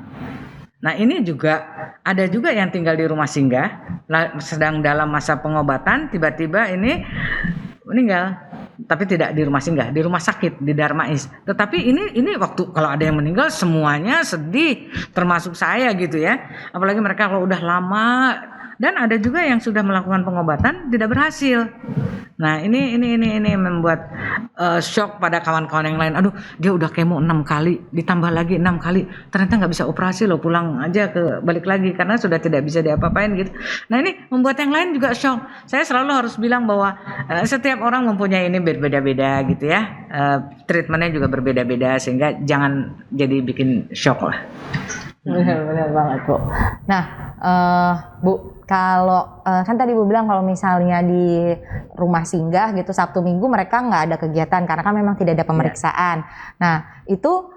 Nah ini juga ada juga yang tinggal di rumah singgah, sedang dalam masa pengobatan, tiba-tiba ini meninggal, tapi tidak di rumah singgah, di rumah sakit di Darmais. Tetapi ini waktu kalau ada yang meninggal semuanya sedih, termasuk saya gitu ya. Apalagi mereka kalau udah lama, dan ada juga yang sudah melakukan pengobatan tidak berhasil. Nah ini membuat shock pada kawan-kawan yang lain. Aduh, dia udah kemo 6 kali, ditambah lagi 6 kali, ternyata nggak bisa operasi loh, pulang aja balik lagi karena sudah tidak bisa diapa-apain gitu. Nah ini membuat yang lain juga shock. Saya selalu harus bilang bahwa setiap orang mempunyai ini berbeda-beda gitu ya. Treatmentnya juga berbeda-beda sehingga jangan jadi bikin shock lah. Benar banget Bu. Nah Bu, kalau kan tadi Bu bilang kalau misalnya di rumah singgah gitu Sabtu Minggu mereka nggak ada kegiatan karena kan memang tidak ada pemeriksaan. Nah itu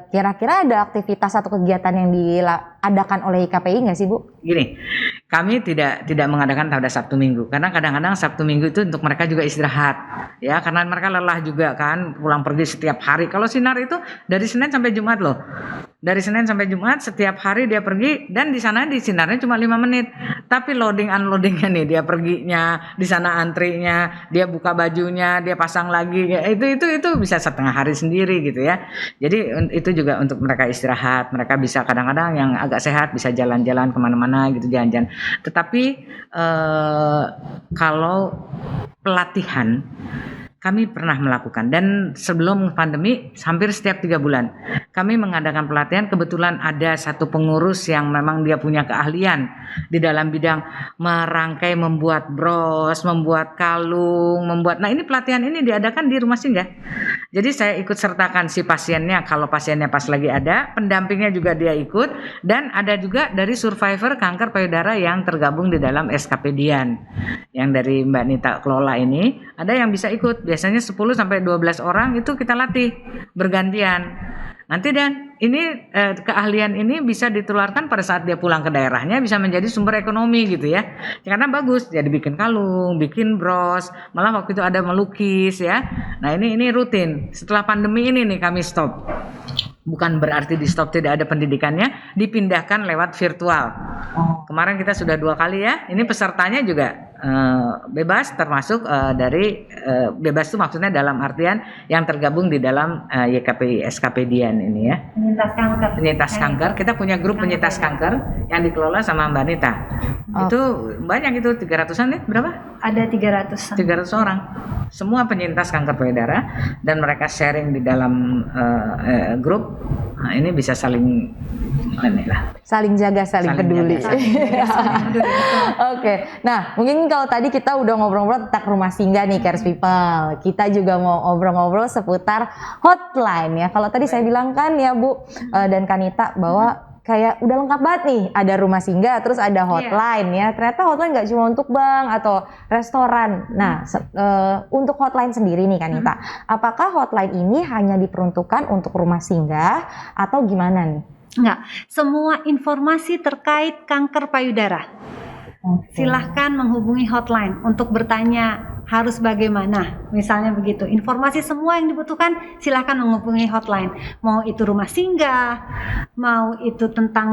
kira-kira ada aktivitas atau kegiatan yang diadakan oleh IKPI nggak sih Bu? Gini, kami tidak mengadakan pada Sabtu Minggu karena kadang-kadang Sabtu Minggu itu untuk mereka juga istirahat ya, karena mereka lelah juga kan, pulang pergi setiap hari. Kalau sinar itu dari Senin sampai Jumat loh, dari Senin sampai Jumat setiap hari dia pergi, dan di sana di sinarnya cuma 5 menit, tapi loading unloadingnya nih, dia perginya di sana, antrinya, dia buka bajunya, dia pasang lagi ya, itu bisa setengah hari sendiri gitu ya. Jadi itu juga untuk mereka istirahat, mereka bisa kadang-kadang yang agak sehat bisa jalan-jalan kemana-mana gitu, jalan-jalan. Tetapi kalau pelatihan kami pernah melakukan, dan sebelum pandemi hampir setiap 3 bulan kami mengadakan pelatihan. Kebetulan ada satu pengurus yang memang dia punya keahlian di dalam bidang merangkai, membuat bros, membuat kalung, nah ini pelatihan ini diadakan di rumah singgah. Jadi saya ikut sertakan si pasiennya, kalau pasiennya pas lagi ada, pendampingnya juga dia ikut, dan ada juga dari survivor kanker payudara yang tergabung di dalam SKP Dian yang dari Mbak Nita kelola ini. Ada yang bisa ikut, biasanya 10 sampai 12 orang itu kita latih bergantian. Nanti dan ini keahlian ini bisa ditularkan pada saat dia pulang ke daerahnya, bisa menjadi sumber ekonomi gitu ya. Karena bagus, jadi bikin kalung, bikin bros, malah waktu itu ada melukis ya. Nah ini rutin. Setelah pandemi ini nih kami stop. Bukan berarti di stop tidak ada pendidikannya, dipindahkan lewat virtual. Kemarin kita sudah 2 kali ya. Ini pesertanya juga bebas, termasuk dari bebas itu maksudnya dalam artian yang tergabung di dalam YKPI SKP Dian ini ya. Penyintas kanker. Kita punya grup penyintas kanker yang dikelola sama Mbak Nita. Itu banyak, itu 300-an nih, berapa? Ada 300 orang. Semua penyintas kanker payudara, dan mereka sharing di dalam grup. Nah, ini bisa saling jaga, saling peduli. Oke. Nah, mungkin kalau tadi kita udah ngobrol-ngobrol tentang rumah singgah nih, Cares People. Kita juga mau ngobrol-ngobrol seputar hotline ya. Kalau tadi saya bilang kan ya Bu dan Kanita bahwa kayak udah lengkap banget nih, ada rumah singgah, terus ada hotline ya. Ternyata hotline nggak cuma untuk bank atau restoran. Nah, untuk hotline sendiri nih Kanita, apakah hotline ini hanya diperuntukkan untuk rumah singgah atau gimana nih? Enggak, semua informasi terkait kanker payudara. Silahkan menghubungi hotline untuk bertanya harus bagaimana, misalnya begitu. Informasi semua yang dibutuhkan silahkan menghubungi hotline. Mau itu rumah singgah, mau itu tentang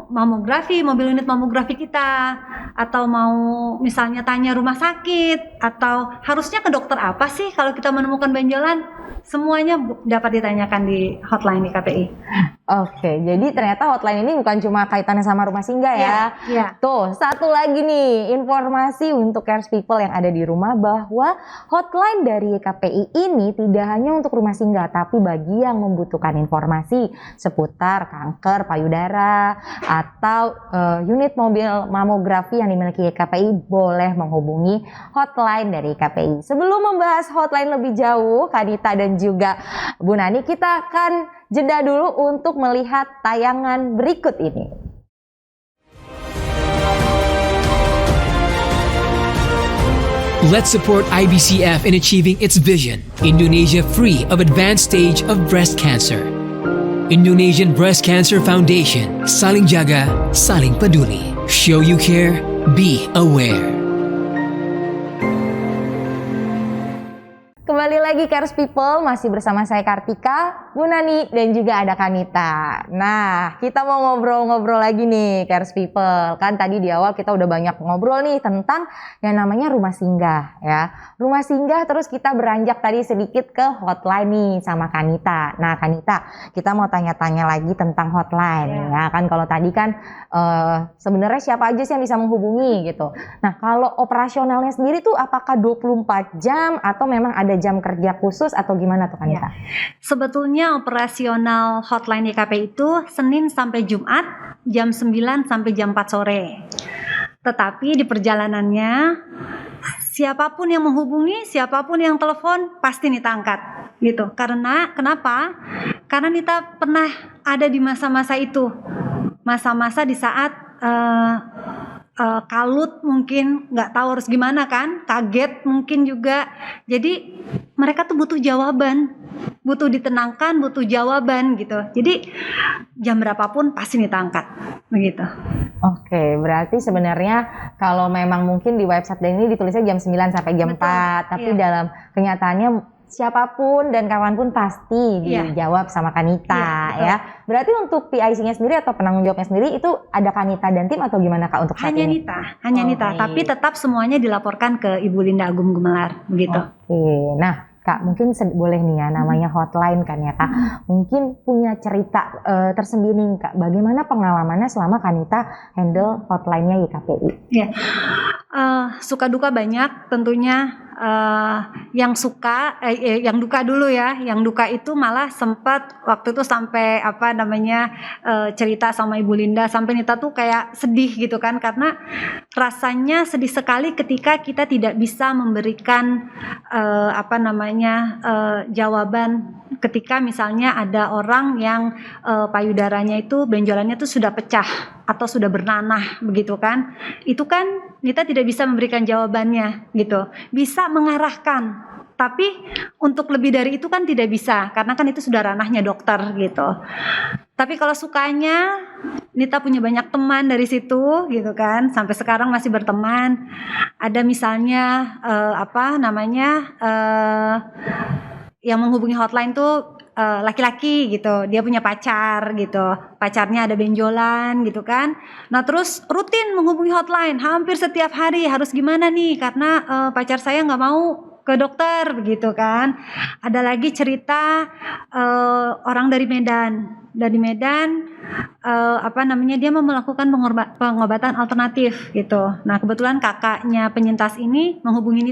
mamografi, mobil unit mamografi kita, atau mau misalnya tanya rumah sakit, atau harusnya ke dokter apa sih kalau kita menemukan benjolan, semuanya dapat ditanyakan di hotline di KPI. Oke, jadi ternyata hotline ini bukan cuma kaitannya sama rumah singgah ya. Iya. Tuh, satu lagi nih informasi untuk Cares People yang ada di rumah bahwa hotline dari KPI ini tidak hanya untuk rumah singgah, tapi bagi yang membutuhkan informasi seputar kanker payudara atau unit mobil mamografi yang dimiliki KPI boleh menghubungi hotline dari KPI. Sebelum membahas hotline lebih jauh, Kanita dan juga Bu Nani, kita akan jeda dulu untuk melihat tayangan berikut ini. Let's support IBCF in achieving its vision, Indonesia free of advanced stage of breast cancer. Indonesian Breast Cancer Foundation, saling jaga, saling peduli. Show you care, be aware. Kembali lagi Cares People, masih bersama saya Kartika, Bu Nani, dan juga ada Kanita. Nah, kita mau ngobrol-ngobrol lagi nih Cares People. Kan tadi di awal kita udah banyak ngobrol nih tentang yang namanya rumah singgah ya. Rumah singgah, terus kita beranjak tadi sedikit ke hotline nih sama Kanita. Nah Kanita, kita mau tanya-tanya lagi tentang hotline ya. Kan kalau tadi kan sebenarnya siapa aja sih yang bisa menghubungi gitu. Nah kalau operasionalnya sendiri tuh apakah 24 jam atau memang ada jam kerja khusus atau gimana tuh Kanita? Sebetulnya operasional hotline YKP itu Senin sampai Jumat jam 9 sampai jam 4 sore. Tetapi di perjalanannya siapapun yang menghubungi, siapapun yang telepon pasti Nita angkat gitu. Karena kenapa? Karena Nita pernah ada di masa-masa itu. Masa-masa di saat kalut, mungkin nggak tahu harus gimana kan, kaget mungkin juga. Jadi mereka tuh butuh jawaban, butuh ditenangkan, butuh jawaban gitu. Jadi jam berapapun pasti Nita angkat begitu. Oke, berarti sebenarnya kalau memang mungkin di website ini ditulisnya jam 9 sampai jam 4, tapi dalam kenyataannya siapapun dan kawanpun pasti dijawab sama Kanita ya. Berarti untuk PIC-nya sendiri atau penanggung jawabnya sendiri itu ada Kanita dan tim atau gimana Kak untuk saat ini? Hanya Nita, tapi tetap semuanya dilaporkan ke Ibu Linda Agung Gumelar begitu. Oke, nah Kak mungkin boleh nih ya namanya hotline kan ya Kak. Mungkin punya cerita tersendiri nih Kak. Bagaimana pengalamannya selama Kanita handle hotline-nya YKPI? Ya, suka duka banyak tentunya. Yang suka, yang duka dulu ya. Yang duka itu malah sempat waktu itu sampai cerita sama Ibu Linda sampai Nita tuh kayak sedih gitu kan, karena rasanya sedih sekali ketika kita tidak bisa memberikan jawaban ketika misalnya ada orang yang payudaranya itu benjolannya tuh sudah pecah atau sudah bernanah begitu kan. Itu kan Nita tidak bisa memberikan jawabannya gitu. Bisa mengarahkan, tapi untuk lebih dari itu kan tidak bisa karena kan itu sudah ranahnya dokter gitu. Tapi kalau sukanya Nita punya banyak teman dari situ gitu kan, sampai sekarang masih berteman. Ada misalnya yang menghubungi hotline tuh laki-laki gitu, dia punya pacar gitu, pacarnya ada benjolan gitu kan. Nah terus rutin menghubungi hotline hampir setiap hari, harus gimana nih karena pacar saya nggak mau ke dokter begitu kan. Ada lagi cerita orang dari Medan. Dia mau melakukan pengobatan alternatif gitu. Nah kebetulan kakaknya penyintas ini menghubungi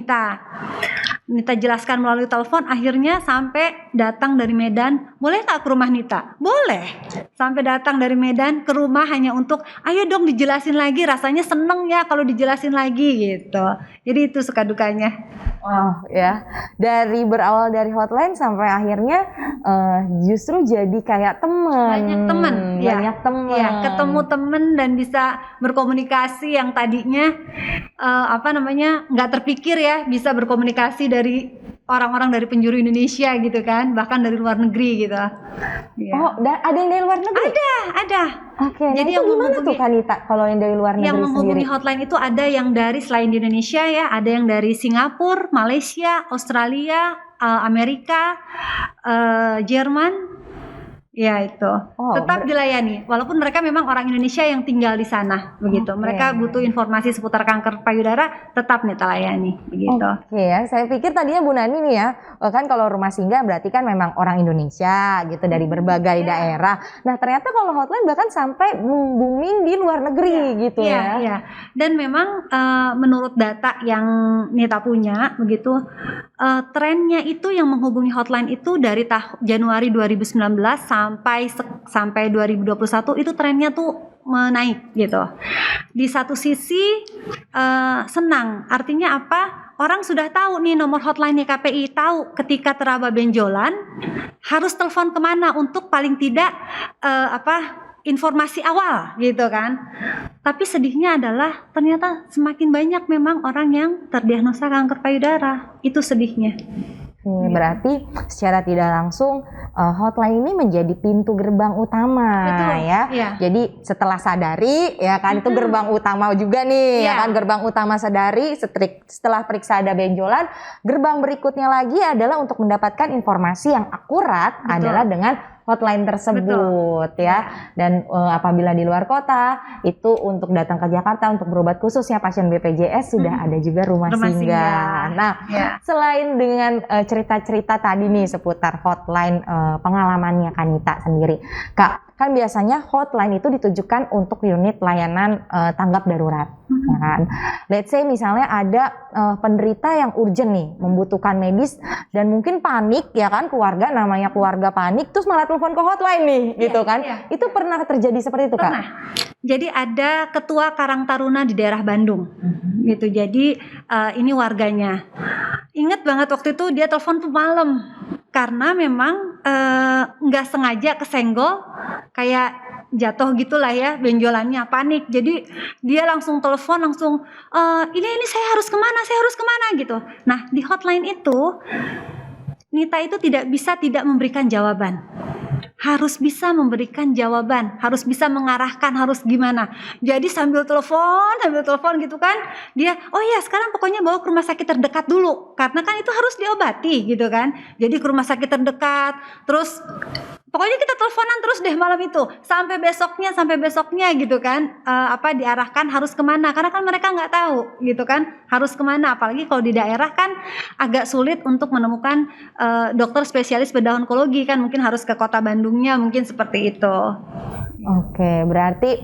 Nita jelaskan melalui telepon, akhirnya sampai datang dari Medan. Boleh nggak ke rumah Nita? Boleh. Sampai datang dari Medan ke rumah hanya untuk, ayo dong dijelasin lagi, rasanya seneng ya kalau dijelasin lagi gitu. Jadi itu suka dukanya. Wow ya, berawal dari hotline sampai akhirnya justru jadi kayak banyak teman, ya, ketemu teman dan bisa berkomunikasi yang tadinya nggak terpikir ya, bisa berkomunikasi dari orang-orang dari penjuru Indonesia gitu kan, bahkan dari luar negeri gitu. Ya. Oh, ada yang dari luar negeri? Ada. Oke, jadi yang gimana tuh Kanita kalau yang dari luar negeri yang menghubungi sendiri? Hotline itu ada yang dari selain di Indonesia ya, ada yang dari Singapura, Malaysia, Australia, Amerika, Jerman. Ya itu, tetap dilayani. Walaupun mereka memang orang Indonesia yang tinggal di sana, begitu. Mereka butuh informasi seputar kanker payudara, tetap Nita layani, begitu. Oke ya, saya pikir tadinya Bu Nani nih ya, kan kalau rumah singgah berarti kan memang orang Indonesia gitu dari berbagai daerah. Nah ternyata kalau hotline bahkan sampai booming di luar negeri gitu ya. Iya. Dan memang menurut data yang Nita punya, begitu, trennya itu yang menghubungi hotline itu dari Januari 2019 sampai 2021 itu trennya tuh menaik gitu. Di satu sisi senang, artinya apa? Orang sudah tahu nih nomor hotline YKPI, tahu ketika teraba benjolan harus telepon kemana untuk paling tidak informasi awal gitu kan. Tapi sedihnya adalah ternyata semakin banyak memang orang yang terdiagnosa kanker payudara. Itu sedihnya. Oke, berarti secara tidak langsung hotline ini menjadi pintu gerbang utama. Betul, ya. iya. Jadi setelah sadari ya kan itu gerbang utama juga nih ya Iya. kan, gerbang utama sadari, setelah periksa ada benjolan, gerbang berikutnya lagi adalah untuk mendapatkan informasi yang akurat Betul. adalah dengan hotline tersebut ya. Dan apabila di luar kota itu untuk datang ke Jakarta untuk berobat khusus ya pasien BPJS sudah ada juga rumah Rumah singgah. singgah. Nah, Ya. selain dengan cerita-cerita tadi nih seputar hotline pengalamannya Kanita sendiri, Kak, kan biasanya hotline itu ditujukan untuk unit layanan tanggap darurat, ya kan? Let's say misalnya ada penderita yang urgent nih, membutuhkan medis dan mungkin panik ya kan, keluarga namanya keluarga panik, terus malah telepon ke hotline nih, gitu kan? iya. Itu pernah terjadi seperti itu, Kak? Pernah. Jadi ada ketua Karang Taruna di daerah Bandung, gitu. Jadi ini warganya. Ingat banget waktu itu dia telepon tuh malam, karena memang nggak sengaja kesenggol, kayak jatuh gitulah ya, benjolannya, panik. Jadi dia langsung telepon, langsung ini saya harus kemana gitu. Nah di hotline itu Nita itu tidak bisa tidak memberikan jawaban. Harus bisa memberikan jawaban, harus bisa mengarahkan, harus gimana. Jadi sambil telepon gitu kan, dia, oh ya sekarang pokoknya bawa ke rumah sakit terdekat dulu, karena kan itu harus diobati gitu kan. Jadi ke rumah sakit terdekat, terus pokoknya kita teleponan terus deh malam itu sampai besoknya gitu kan. Diarahkan harus kemana, karena kan mereka nggak tahu gitu kan harus kemana. Apalagi kalau di daerah kan agak sulit untuk menemukan dokter spesialis bedah onkologi kan, mungkin harus ke kota Bandungnya, mungkin seperti itu. Oke, berarti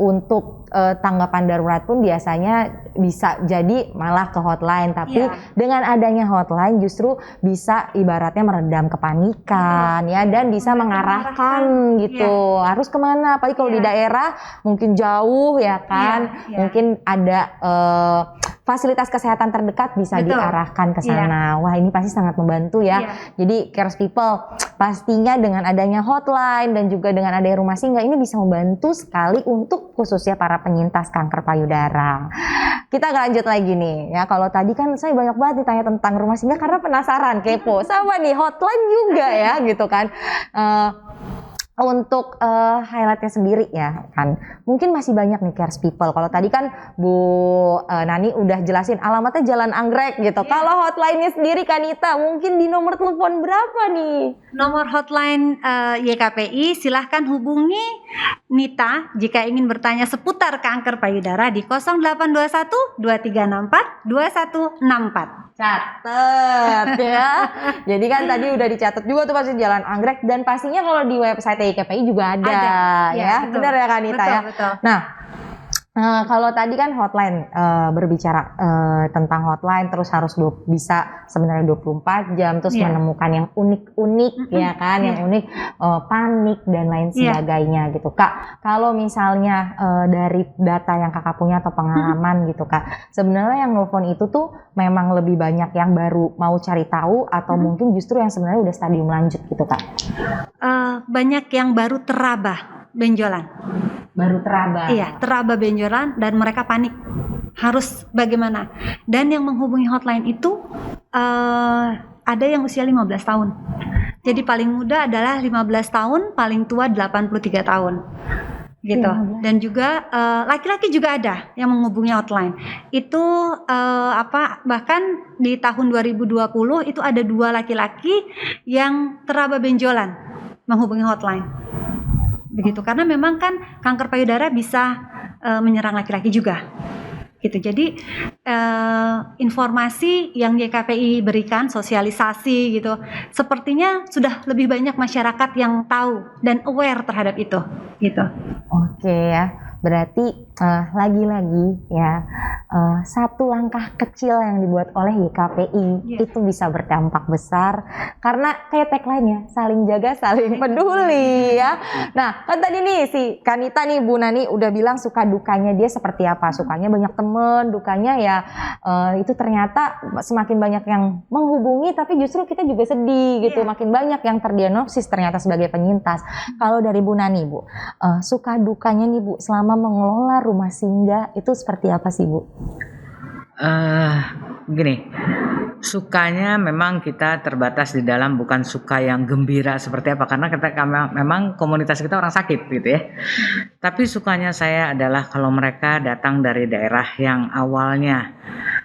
untuk tanggapan darurat pun biasanya bisa jadi malah ke hotline, tapi Iya. dengan adanya hotline justru bisa ibaratnya meredam kepanikan ya, dan bisa mengarahkan gitu, harus kemana, apalagi kalau di Iya. daerah mungkin jauh ya kan, Iya. mungkin ada fasilitas kesehatan terdekat bisa Betul. diarahkan ke sana. Wah, ini pasti sangat membantu ya. Iya. Jadi Cares People pastinya dengan adanya hotline dan juga dengan adanya rumah singgah ini bisa membantu sekali untuk khususnya para penyintas kanker payudara. Kita lanjut lagi nih ya. Kalau tadi kan saya banyak banget ditanya tentang rumah singgah karena penasaran, kepo. Sama nih hotline juga ya gitu kan. Untuk highlightnya sendiri ya kan, mungkin masih banyak nih Cares People. Kalau tadi kan Bu Nani udah jelasin alamatnya Jalan Anggrek gitu. Kalau hotline-nya sendiri Kanita mungkin di nomor telepon berapa nih? Nomor hotline YKPI silahkan hubungi Nita jika ingin bertanya seputar kanker payudara di 0821 2364 2164. Catet ya. Jadi kan tadi udah dicatat juga tuh pasti Jalan Anggrek, dan pastinya kalau di website YKPI juga ada ya. betul. Benar ya Kanita ya. Betul. Nah, kalau tadi kan hotline berbicara tentang hotline terus harus bisa sebenarnya 24 jam terus Iya. menemukan yang unik-unik ya kan, yang unik, panik dan lain sebagainya gitu. Kak, kalau misalnya dari data yang Kakak punya atau pengalaman gitu Kak, sebenarnya yang nelfon itu tuh memang lebih banyak yang baru mau cari tahu atau mungkin justru yang sebenarnya udah stadium lanjut gitu Kak? Banyak yang baru teraba benjolan. Baru teraba. Iya, teraba benjolan dan mereka panik. Harus bagaimana? Dan yang menghubungi hotline itu ada yang usia 15 tahun. Jadi paling muda adalah 15 tahun, paling tua 83 tahun. Gitu. Dan juga laki-laki juga ada yang menghubungi hotline. Itu bahkan di tahun 2020 itu ada 2 laki-laki yang teraba benjolan menghubungi hotline. Begitu, karena memang kan kanker payudara bisa menyerang laki-laki juga. Gitu. Jadi informasi yang YKPI berikan, sosialisasi gitu, sepertinya sudah lebih banyak masyarakat yang tahu dan aware terhadap itu. Gitu. Oke ya. Berarti lagi-lagi ya satu langkah kecil yang dibuat oleh YKPI itu bisa berdampak besar karena kayak tagline-nya saling jaga saling peduli ya. Nah kan tadi nih si Kanita nih Bu Nani udah bilang suka dukanya dia seperti apa, sukanya banyak temen, dukanya ya itu ternyata semakin banyak yang menghubungi tapi justru kita juga sedih gitu, makin banyak yang terdiagnosis ternyata sebagai penyintas. Kalau dari Bu Nani Bu, suka dukanya nih Bu selama mengelola rumah singgah itu seperti apa sih Bu? Gini, sukanya memang kita terbatas di dalam, bukan suka yang gembira seperti apa, karena memang komunitas kita orang sakit gitu ya. Tapi sukanya saya adalah kalau mereka datang dari daerah yang awalnya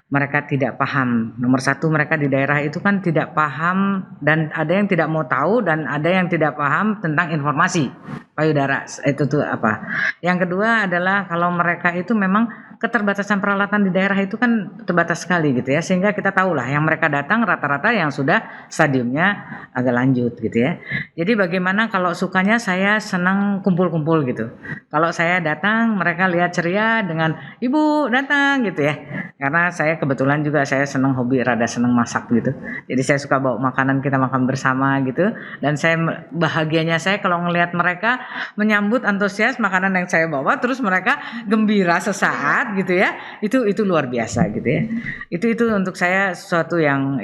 mereka tidak paham. Nomor satu, mereka di daerah itu kan tidak paham dan ada yang tidak mau tahu dan ada yang tidak paham tentang informasi payudara itu tuh apa. Yang kedua adalah kalau mereka itu memang keterbatasan peralatan di daerah itu kan terbatas sekali gitu ya, sehingga kita tahulah yang mereka datang rata-rata yang sudah stadiumnya agak lanjut gitu ya. Jadi bagaimana kalau sukanya, saya senang kumpul-kumpul gitu. Kalau saya datang mereka lihat ceria dengan ibu datang gitu ya, karena saya kebetulan juga saya senang hobi, rada senang masak gitu. Jadi saya suka bawa makanan, kita makan bersama gitu, dan saya bahagianya saya kalau ngelihat mereka menyambut antusias makanan yang saya bawa, terus mereka gembira sesaat gitu ya, itu luar biasa gitu ya. Itu untuk saya sesuatu yang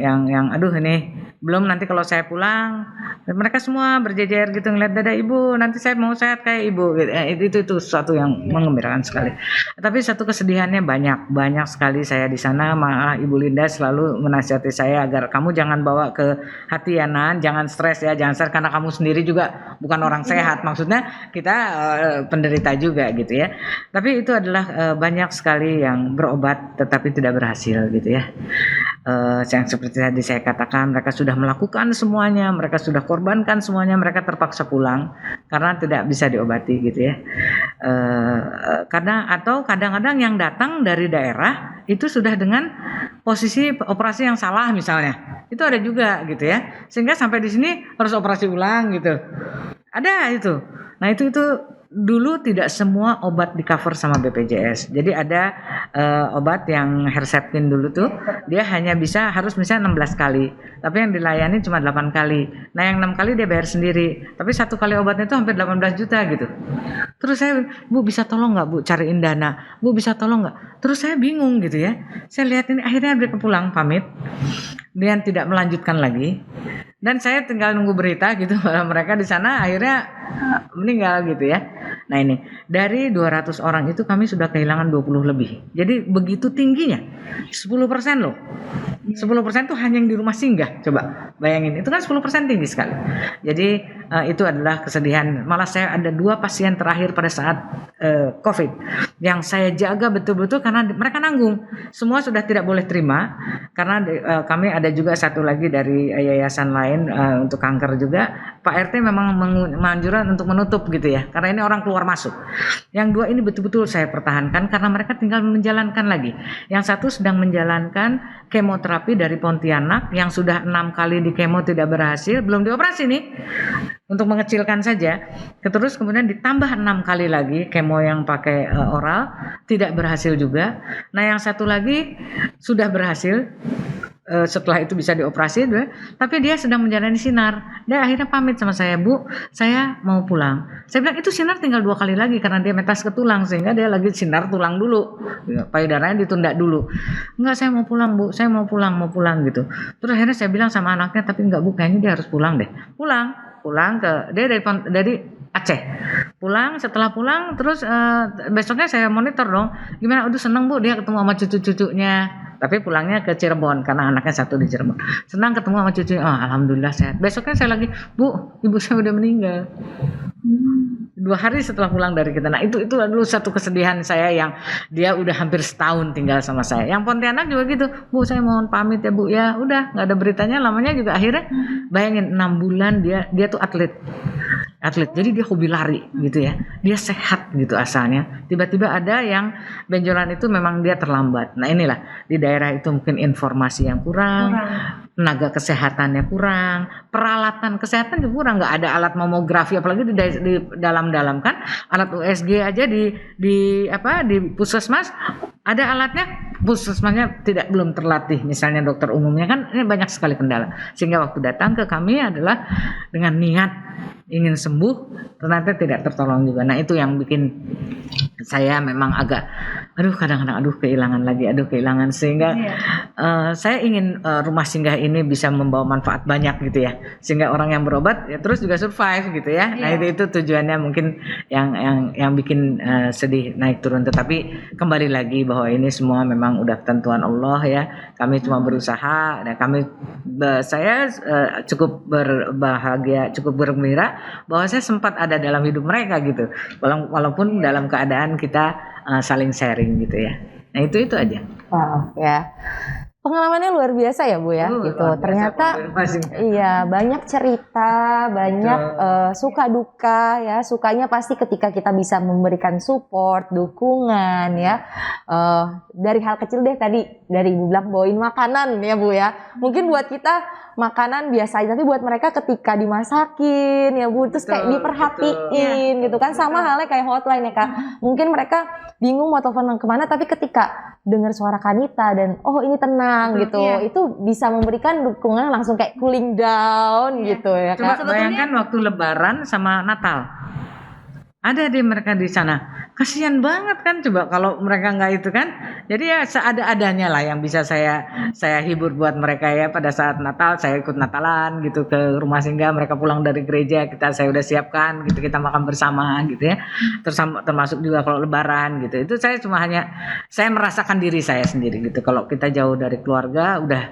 aduh ini belum nanti kalau saya pulang mereka semua berjejer gitu ngeliat dada ibu, nanti saya mau sehat kayak ibu gitu. Itu sesuatu yang mengembirakan sekali. Tapi satu kesedihannya banyak sekali saya di sana, malah Ibu Linda selalu menasihati saya agar kamu jangan bawa ke hati ya Nan, jangan stres ya, jangan stres karena kamu sendiri juga bukan orang sehat, maksudnya kita penderita juga gitu ya. Tapi itu adalah banyak sekali yang berobat tetapi tidak berhasil gitu ya. Yang seperti tadi saya katakan, mereka sudah melakukan semuanya, mereka sudah korbankan semuanya, mereka terpaksa pulang karena tidak bisa diobati gitu ya. Atau kadang-kadang yang datang dari daerah itu sudah dengan posisi operasi yang salah misalnya, itu ada juga gitu ya, sehingga sampai di sini harus operasi ulang gitu, ada itu. Nah itu dulu tidak semua obat di cover sama BPJS. Jadi ada obat yang Herceptin dulu tuh dia hanya harus misalnya 16 kali, tapi yang dilayani cuma 8 kali. Nah yang 6 kali dia bayar sendiri, tapi satu kali obatnya itu hampir 18 juta gitu. Terus saya, Bu bisa tolong nggak Bu cariin dana, Bu bisa tolong nggak? Terus saya bingung gitu ya, saya lihat ini akhirnya mereka pulang pamit, dia tidak melanjutkan lagi. Dan saya tinggal nunggu berita gitu, mereka di sana akhirnya meninggal gitu ya. Nah ini dari 200 orang itu kami sudah kehilangan 20 lebih. Jadi begitu tingginya, 10% loh. 10% itu hanya yang di rumah singgah. Coba bayangin, itu kan 10% tinggi sekali. Jadi itu adalah kesedihan. Malah saya ada 2 pasien terakhir pada saat COVID yang saya jaga betul-betul karena mereka nanggung. Semua sudah tidak boleh terima karena kami ada juga satu lagi dari yayasan lain untuk kanker juga. Pak RT memang menganjurkan untuk menutup gitu ya, karena ini orang keluar masuk. Yang 2 ini betul-betul saya pertahankan karena mereka tinggal menjalankan lagi. Yang satu sedang menjalankan kemoterapi dari Pontianak yang sudah 6 kali di kemo tidak berhasil, belum dioperasi nih, untuk mengecilkan saja. Terus kemudian ditambah 6 kali lagi kemo yang pakai oral, tidak berhasil juga. Nah yang satu lagi sudah berhasil, setelah itu bisa dioperasi, tapi dia sedang menjalani sinar. Dia akhirnya pamit sama saya, Bu, saya mau pulang. Saya bilang itu sinar tinggal 2 kali lagi karena dia metas ke tulang, sehingga dia lagi sinar tulang dulu, payudaranya ditunda dulu. Enggak, saya mau pulang Bu, saya mau pulang gitu. Terus akhirnya saya bilang sama anaknya, tapi enggak Bu, kayaknya dia harus pulang deh. Pulang ke dia dari Aceh. Pulang, setelah pulang terus besoknya saya monitor dong, gimana, aduh seneng Bu dia ketemu sama cucu-cucunya. Tapi pulangnya ke Cirebon karena anaknya satu di Cirebon. Senang ketemu sama cucunya, alhamdulillah sehat. Besoknya saya lagi, Bu, ibu saya udah meninggal. 2 hari setelah pulang dari kita. Nah itu adalah satu kesedihan saya yang dia udah hampir setahun tinggal sama saya. Yang Pontianak juga gitu, Bu saya mohon pamit ya Bu, ya udah nggak ada beritanya, lamanya juga akhirnya bayangin 6 bulan dia tuh atlet atlet. Jadi dia hobi lari gitu ya. Dia sehat gitu asalnya. Tiba-tiba ada yang benjolan itu memang dia terlambat. Nah inilah di daerah itu mungkin informasi yang kurang. Tenaga kesehatannya kurang, peralatan kesehatan juga kurang, nggak ada alat mamografi apalagi di dalam-dalam kan alat USG aja di puskesmas ada alatnya, puskesmasnya belum terlatih misalnya dokter umumnya kan, ini banyak sekali kendala sehingga waktu datang ke kami adalah dengan niat ingin sembuh ternyata tidak tertolong juga. Nah itu yang bikin saya memang agak kadang-kadang kehilangan sehingga saya ingin rumah singgah ini bisa membawa manfaat banyak gitu ya, sehingga orang yang berobat ya terus juga survive gitu ya. Nah itu tujuannya mungkin yang bikin sedih naik turun, tetapi kembali lagi bahwa ini semua memang udah ketentuan Allah ya. Kami cuma berusaha dan saya cukup berbahagia, cukup bergembira bahwa saya sempat ada dalam hidup mereka gitu, walaupun dalam keadaan kita saling sharing gitu ya. Nah itu aja. Wow, ya. Pengalamannya luar biasa ya Bu ya, gitu. Ternyata iya banyak cerita, banyak suka duka ya. Sukanya pasti ketika kita bisa memberikan support, dukungan ya. Dari hal kecil deh tadi, dari Ibu bilang bawain makanan ya Bu ya. Mungkin buat kita makanan biasa aja, tapi buat mereka ketika dimasakin ya Bu, terus kayak diperhatiin gitu kan. Sama halnya kayak hotline ya Kak. Mungkin mereka bingung mau telepon kemana, tapi ketika dengar suara Kanita dan oh ini tenang gitu, itu bisa memberikan dukungan langsung kayak cooling down gitu ya Kak. Kak. Coba bayangkan waktu Lebaran sama Natal, ada di mereka di sana. Kasihan banget kan coba kalau mereka nggak itu kan. Jadi ya seada-adanya lah yang bisa saya hibur buat mereka ya. Pada saat Natal saya ikut Natalan gitu ke rumah singgah, mereka pulang dari gereja saya udah siapkan gitu, kita makan bersama gitu ya. Terus termasuk juga kalau Lebaran gitu. Itu saya saya merasakan diri saya sendiri gitu. Kalau kita jauh dari keluarga udah,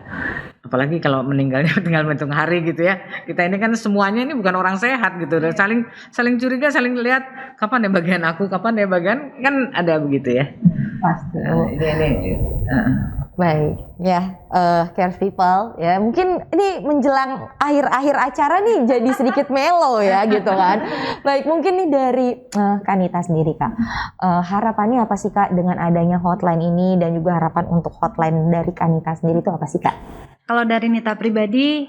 apalagi kalau meninggalnya tinggal menghitung hari gitu ya. Kita ini kan semuanya ini bukan orang sehat gitu. Dan saling curiga, saling lihat kapan ya bagian aku, kapan ya bagian, kan ada begitu ya. Pasti. Ini. Baik, ya, care people, ya mungkin ini menjelang akhir-akhir acara nih jadi sedikit melo ya gitu kan. Baik, mungkin nih dari Kanita sendiri Kak, harapannya apa sih Kak dengan adanya hotline ini, dan juga harapan untuk hotline dari Kanita sendiri itu apa sih Kak? Kalau dari Nita pribadi,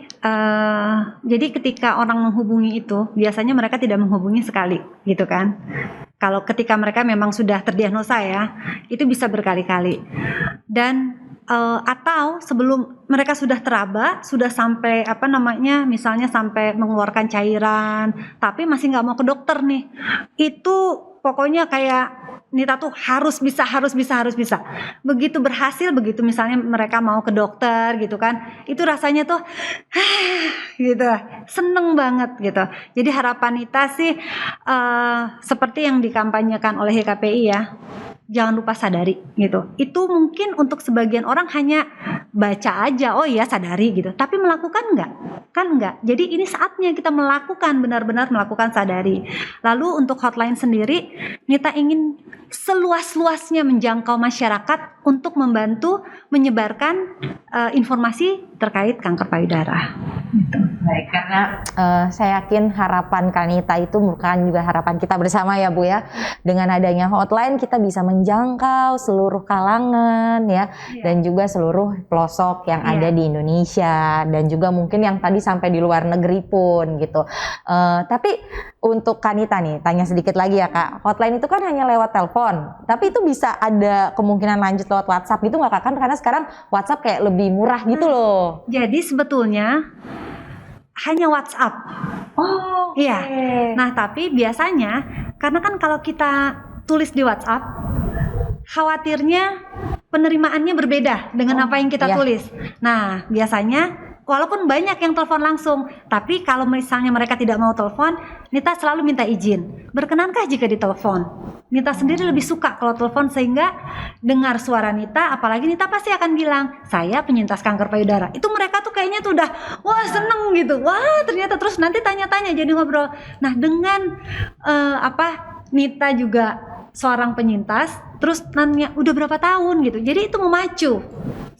jadi ketika orang menghubungi itu, biasanya mereka tidak menghubungi sekali, gitu kan. Kalau ketika mereka memang sudah terdiagnosa ya, itu bisa berkali-kali. Dan atau sebelum mereka sudah teraba, sudah sampai misalnya sampai mengeluarkan cairan, tapi masih nggak mau ke dokter nih, itu pokoknya kayak Nita tuh harus bisa. Begitu berhasil, begitu misalnya mereka mau ke dokter gitu kan, itu rasanya tuh gitu, seneng banget gitu. Jadi harapan Nita sih seperti yang dikampanyekan oleh YKPI ya, jangan lupa sadari gitu. Itu mungkin untuk sebagian orang hanya baca aja, oh iya sadari gitu, tapi melakukan enggak. Jadi ini saatnya kita melakukan, benar-benar melakukan sadari. Lalu untuk hotline sendiri, Nita ingin seluas-luasnya menjangkau masyarakat untuk membantu menyebarkan informasi terkait kanker payudara. Gitu. Baik, karena saya yakin harapan Kanita itu bukan juga harapan kita bersama ya Bu ya. Dengan adanya hotline kita bisa menjangkau seluruh kalangan ya, dan juga seluruh pelosok yang ada di Indonesia, dan juga mungkin yang tadi sampai di luar negeri pun gitu. Tapi untuk Kanita nih, tanya sedikit lagi ya Kak, hotline itu kan hanya lewat telepon, tapi itu bisa ada kemungkinan lanjut lewat WhatsApp gitu nggak Kak? Karena sekarang WhatsApp kayak lebih murah gitu loh. Jadi sebetulnya hanya WhatsApp. Oh, iya. Nah, tapi biasanya karena kan kalau kita tulis di WhatsApp, khawatirnya penerimaannya berbeda dengan apa yang kita tulis. Nah, biasanya walaupun banyak yang telepon langsung, tapi kalau misalnya mereka tidak mau telepon, Nita selalu minta izin. Berkenankah jika ditelepon? Nita sendiri lebih suka kalau telepon, sehingga dengar suara Nita, apalagi Nita pasti akan bilang, saya penyintas kanker payudara. Itu mereka tuh kayaknya tuh udah, wah seneng gitu, wah ternyata, terus nanti tanya-tanya jadi ngobrol. Nah dengan Nita juga seorang penyintas, terus nanya udah berapa tahun gitu, jadi itu memacu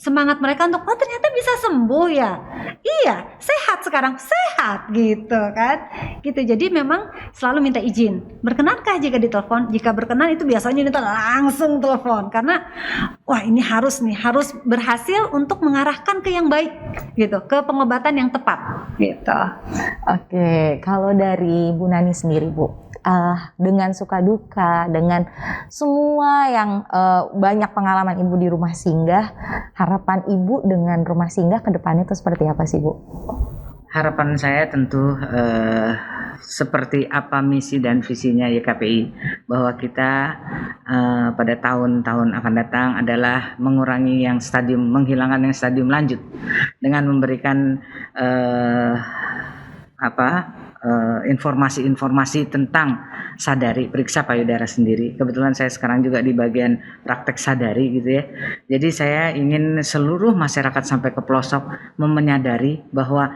semangat mereka untuk oh ternyata bisa sembuh ya. Iya, sehat sekarang, sehat gitu kan. Gitu. Jadi memang selalu minta izin. Berkenankah jika ditelepon? Jika berkenan itu biasanya kita langsung telepon karena wah ini harus berhasil untuk mengarahkan ke yang baik gitu, ke pengobatan yang tepat gitu. Oke, kalau dari Bu Nani sendiri Bu, dengan suka duka, dengan semua yang banyak pengalaman Ibu di rumah singgah, harapan Ibu dengan rumah singgah ke depannya itu seperti apa sih Bu? Harapan saya tentu seperti apa misi dan visinya YKPI, bahwa kita pada tahun-tahun akan datang adalah menghilangkan yang stadium lanjut dengan memberikan informasi-informasi tentang Sadari, periksa payudara sendiri. Kebetulan saya sekarang juga di bagian praktek Sadari gitu ya. Jadi saya ingin seluruh masyarakat sampai ke pelosok menyadari bahwa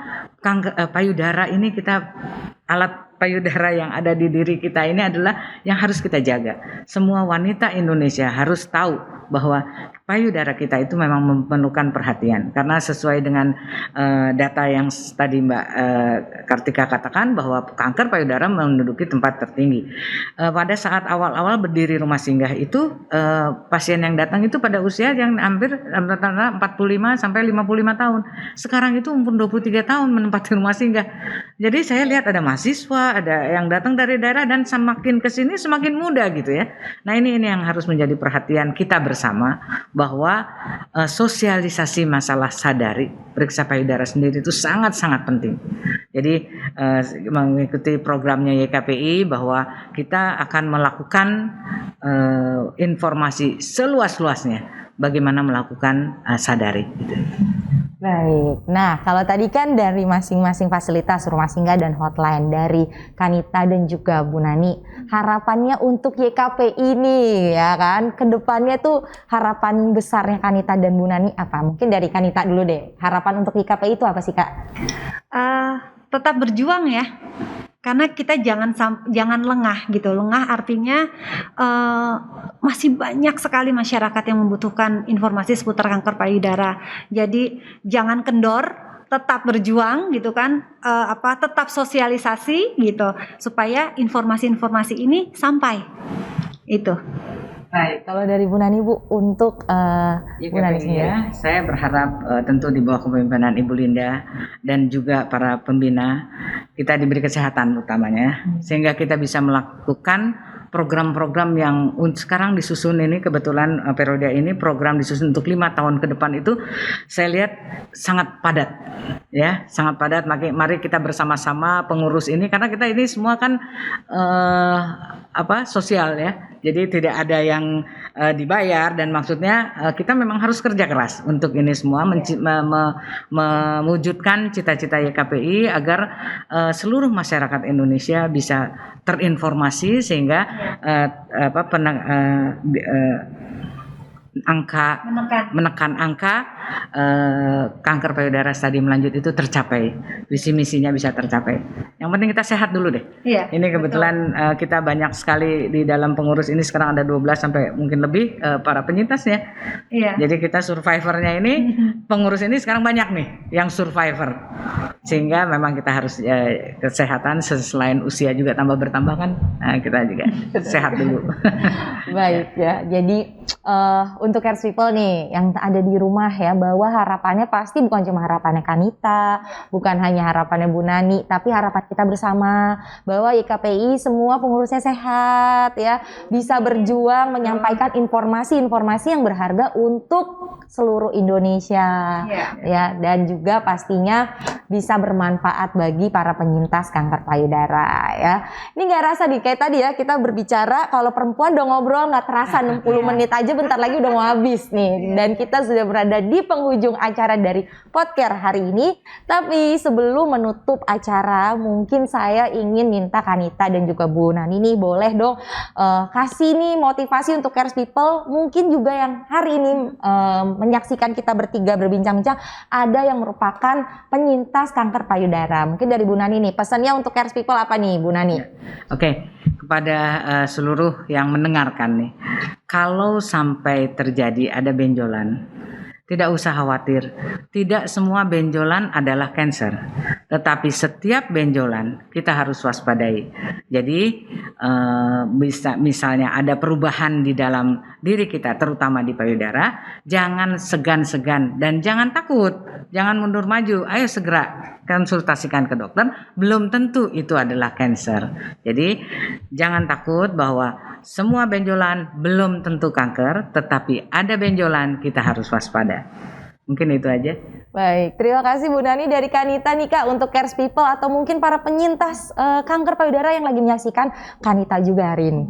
payudara ini alat payudara yang ada di diri kita ini adalah yang harus kita jaga. Semua wanita Indonesia harus tahu bahwa payudara kita itu memang memerlukan perhatian, karena sesuai dengan data yang tadi Mbak Kartika katakan bahwa kanker payudara menduduki tempat tertinggi. Pada saat awal-awal berdiri rumah singgah itu pasien yang datang itu pada usia yang hampir 45 sampai 55 tahun. Sekarang itu umur 23 tahun menempati rumah singgah. Jadi saya lihat ada mahasiswa, ada yang datang dari daerah dan semakin kesini semakin muda gitu ya. Nah ini yang harus menjadi perhatian kita bersama, bahwa sosialisasi masalah Sadari, periksa payudara sendiri itu sangat-sangat penting. Jadi mengikuti programnya YKPI bahwa kita akan melakukan informasi seluas-luasnya bagaimana melakukan Sadari gitu. Baik, nah kalau tadi kan dari masing-masing fasilitas rumah singgah dan hotline dari Kanita dan juga Bu Nani, harapannya untuk YKPI ini ya kan, kedepannya tuh harapan besarnya Kanita dan Bu Nani apa? Mungkin dari Kanita dulu deh, harapan untuk YKPI itu apa sih Kak? Tetap berjuang ya. Karena kita jangan lengah gitu. Lengah artinya masih banyak sekali masyarakat yang membutuhkan informasi seputar kanker payudara. Jadi jangan kendor, tetap berjuang gitu kan. Tetap sosialisasi gitu supaya informasi-informasi ini sampai. Itu. Baik, kalau dari Bu Nani Bu untuk Bu Nani sendiri. Ya, saya berharap tentu di bawah kepemimpinan Ibu Linda dan juga para pembina kita diberi kesehatan utamanya, sehingga kita bisa melakukan program-program yang sekarang disusun ini, kebetulan periode ini program disusun untuk 5 tahun ke depan itu saya lihat sangat padat ya, sangat padat. Mari kita bersama-sama pengurus ini, karena kita ini semua kan sosial ya. Jadi tidak ada yang dibayar, dan maksudnya kita memang harus kerja keras untuk ini semua mewujudkan cita-cita YKPI agar seluruh masyarakat Indonesia bisa terinformasi sehingga menekan angka kanker payudara stadium lanjut itu tercapai, visi misinya bisa tercapai. Yang penting kita sehat dulu deh. Iya, ini kebetulan kita banyak sekali di dalam pengurus ini, sekarang ada 12 sampai mungkin lebih para penyintasnya. Iya. Jadi kita survivornya ini, pengurus ini sekarang banyak nih yang survivor. Sehingga memang kita harus kesehatan, selain usia juga bertambah kan, kita juga sehat dulu. Baik ya, jadi untuk Cares People nih yang ada di rumah ya, bahwa harapannya pasti bukan cuma harapannya Kanita, bukan hanya harapannya Bu Nani, tapi harapan kita bersama bahwa YKPI semua pengurusnya sehat ya, bisa berjuang menyampaikan informasi-informasi yang berharga untuk seluruh Indonesia ya, dan juga pastinya bisa bermanfaat bagi para penyintas kanker payudara ya. Ini nggak rasa nih kayak tadi ya, kita berbicara kalau perempuan udah ngobrol nggak terasa 60 menit aja, bentar lagi udah mau habis nih, dan kita sudah berada di penghujung acara dari Podcast hari ini. Tapi sebelum menutup acara, mungkin saya ingin minta Kanita dan juga Bu Nani nih boleh dong kasih nih motivasi untuk Cares People, mungkin juga yang hari ini menyaksikan kita bertiga berbincang-bincang ada yang merupakan penyintas kanker payudara. Mungkin dari Bu Nani nih, pesannya untuk Cares People apa nih Bu Nani? Oke, kepada seluruh yang mendengarkan nih, kalau sampai terjadi ada benjolan Tidak usah khawatir, tidak semua benjolan adalah kanker, tetapi setiap benjolan kita harus waspadai. Jadi bisa misalnya ada perubahan di dalam diri kita, terutama di payudara, jangan segan-segan dan jangan takut, jangan mundur maju, ayo segera konsultasikan ke dokter, belum tentu itu adalah kanker. Jadi jangan takut bahwa semua benjolan belum tentu kanker, tetapi ada benjolan kita harus waspada. Mungkin itu aja. Baik, terima kasih Bu Nani dari Kanita nih Kak untuk Cares People atau mungkin para penyintas kanker payudara yang lagi menyaksikan Kanita juga hari ini.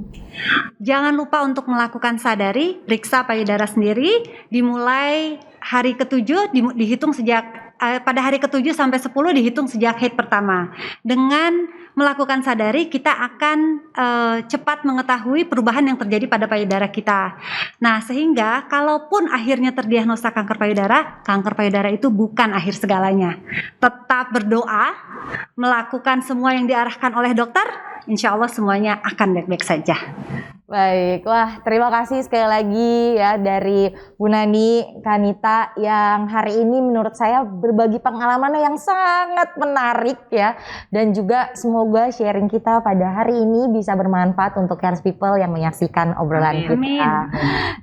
Jangan lupa untuk melakukan sadari, periksa payudara sendiri, dimulai hari ke-7 dihitung sejak pada hari ke-7 sampai 10 dihitung sejak haid pertama. Dengan melakukan sadari, kita akan cepat mengetahui perubahan yang terjadi pada payudara kita. Nah, sehingga kalaupun akhirnya terdiagnosa kanker payudara itu bukan akhir segalanya. Tetap berdoa, melakukan semua yang diarahkan oleh dokter, insya Allah semuanya akan baik-baik saja. Baik, wah terima kasih sekali lagi ya dari Bu Nani, Kanita yang hari ini menurut saya berbagi pengalaman yang sangat menarik ya. Dan juga semoga sharing kita pada hari ini bisa bermanfaat untuk Cares People yang menyaksikan obrolan kita. Amin.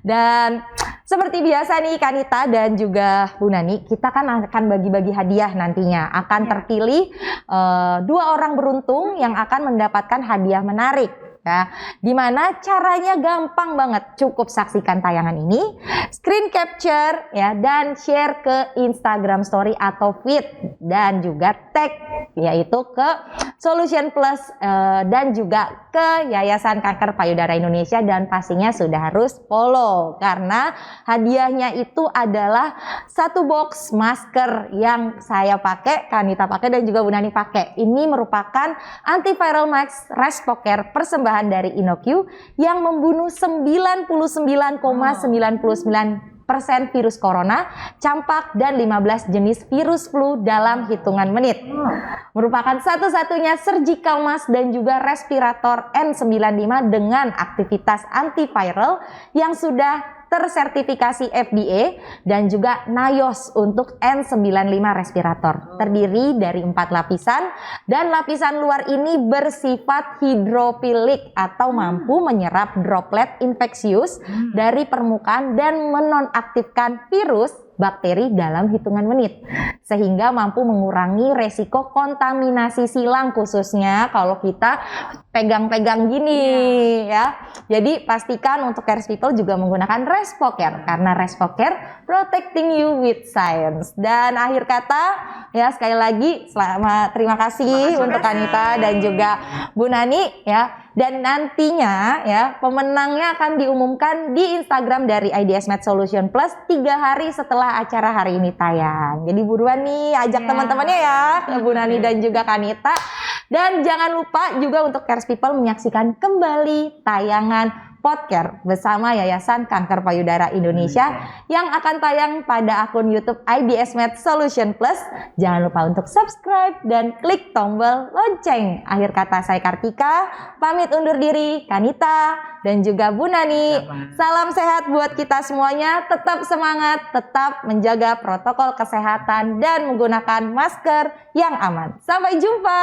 Dan seperti biasa nih Kanita dan juga Bu Nani, kita kan akan bagi-bagi hadiah nantinya. Akan terpilih 2 orang beruntung yang akan mendapatkan hadiah menarik. Ya, dimana caranya gampang banget, cukup saksikan tayangan ini, screen capture ya, dan share ke Instagram Story atau feed, dan juga tag yaitu ke Solution Plus dan juga ke Yayasan Kanker Payudara Indonesia, dan pastinya sudah harus follow karena hadiahnya itu adalah 1 box masker yang saya pakai, Kanita pakai, dan juga Bu Nani pakai. Ini merupakan antiviral mask Respoker persembahan dari InnoQ yang membunuh 99,99% virus corona, campak, dan 15 jenis virus flu dalam hitungan menit. Merupakan satu-satunya surgical mask dan juga respirator N95 dengan aktivitas antiviral yang sudah tersertifikasi FDA dan juga NIOSH untuk N95 respirator. Terdiri dari 4 lapisan dan lapisan luar ini bersifat hidrofilik atau mampu menyerap droplet infeksius dari permukaan dan menonaktifkan virus bakteri dalam hitungan menit, sehingga mampu mengurangi resiko kontaminasi silang, khususnya kalau kita pegang-pegang gini ya. Jadi pastikan untuk Cares People juga menggunakan Respoker karena Respoker protecting you with science. Dan akhir kata ya, sekali lagi terima kasih untuk Kanita dan juga Bu Nani ya. Dan nantinya ya pemenangnya akan diumumkan di Instagram dari IDS Med Solution Plus 3 hari setelah acara hari ini tayang. Jadi buruan nih ajak teman-temannya ya, Bu Nani dan juga Kanita. Dan jangan lupa juga untuk Cares People menyaksikan kembali tayangan Podcast bersama Yayasan Kanker Payudara Indonesia yang akan tayang pada akun YouTube IDS Med Solution Plus. Jangan lupa untuk subscribe dan klik tombol lonceng. Akhir kata saya Kartika, pamit undur diri, Kanita dan juga Bu Nani. Salam sehat buat kita semuanya, tetap semangat, tetap menjaga protokol kesehatan dan menggunakan masker yang aman. Sampai jumpa.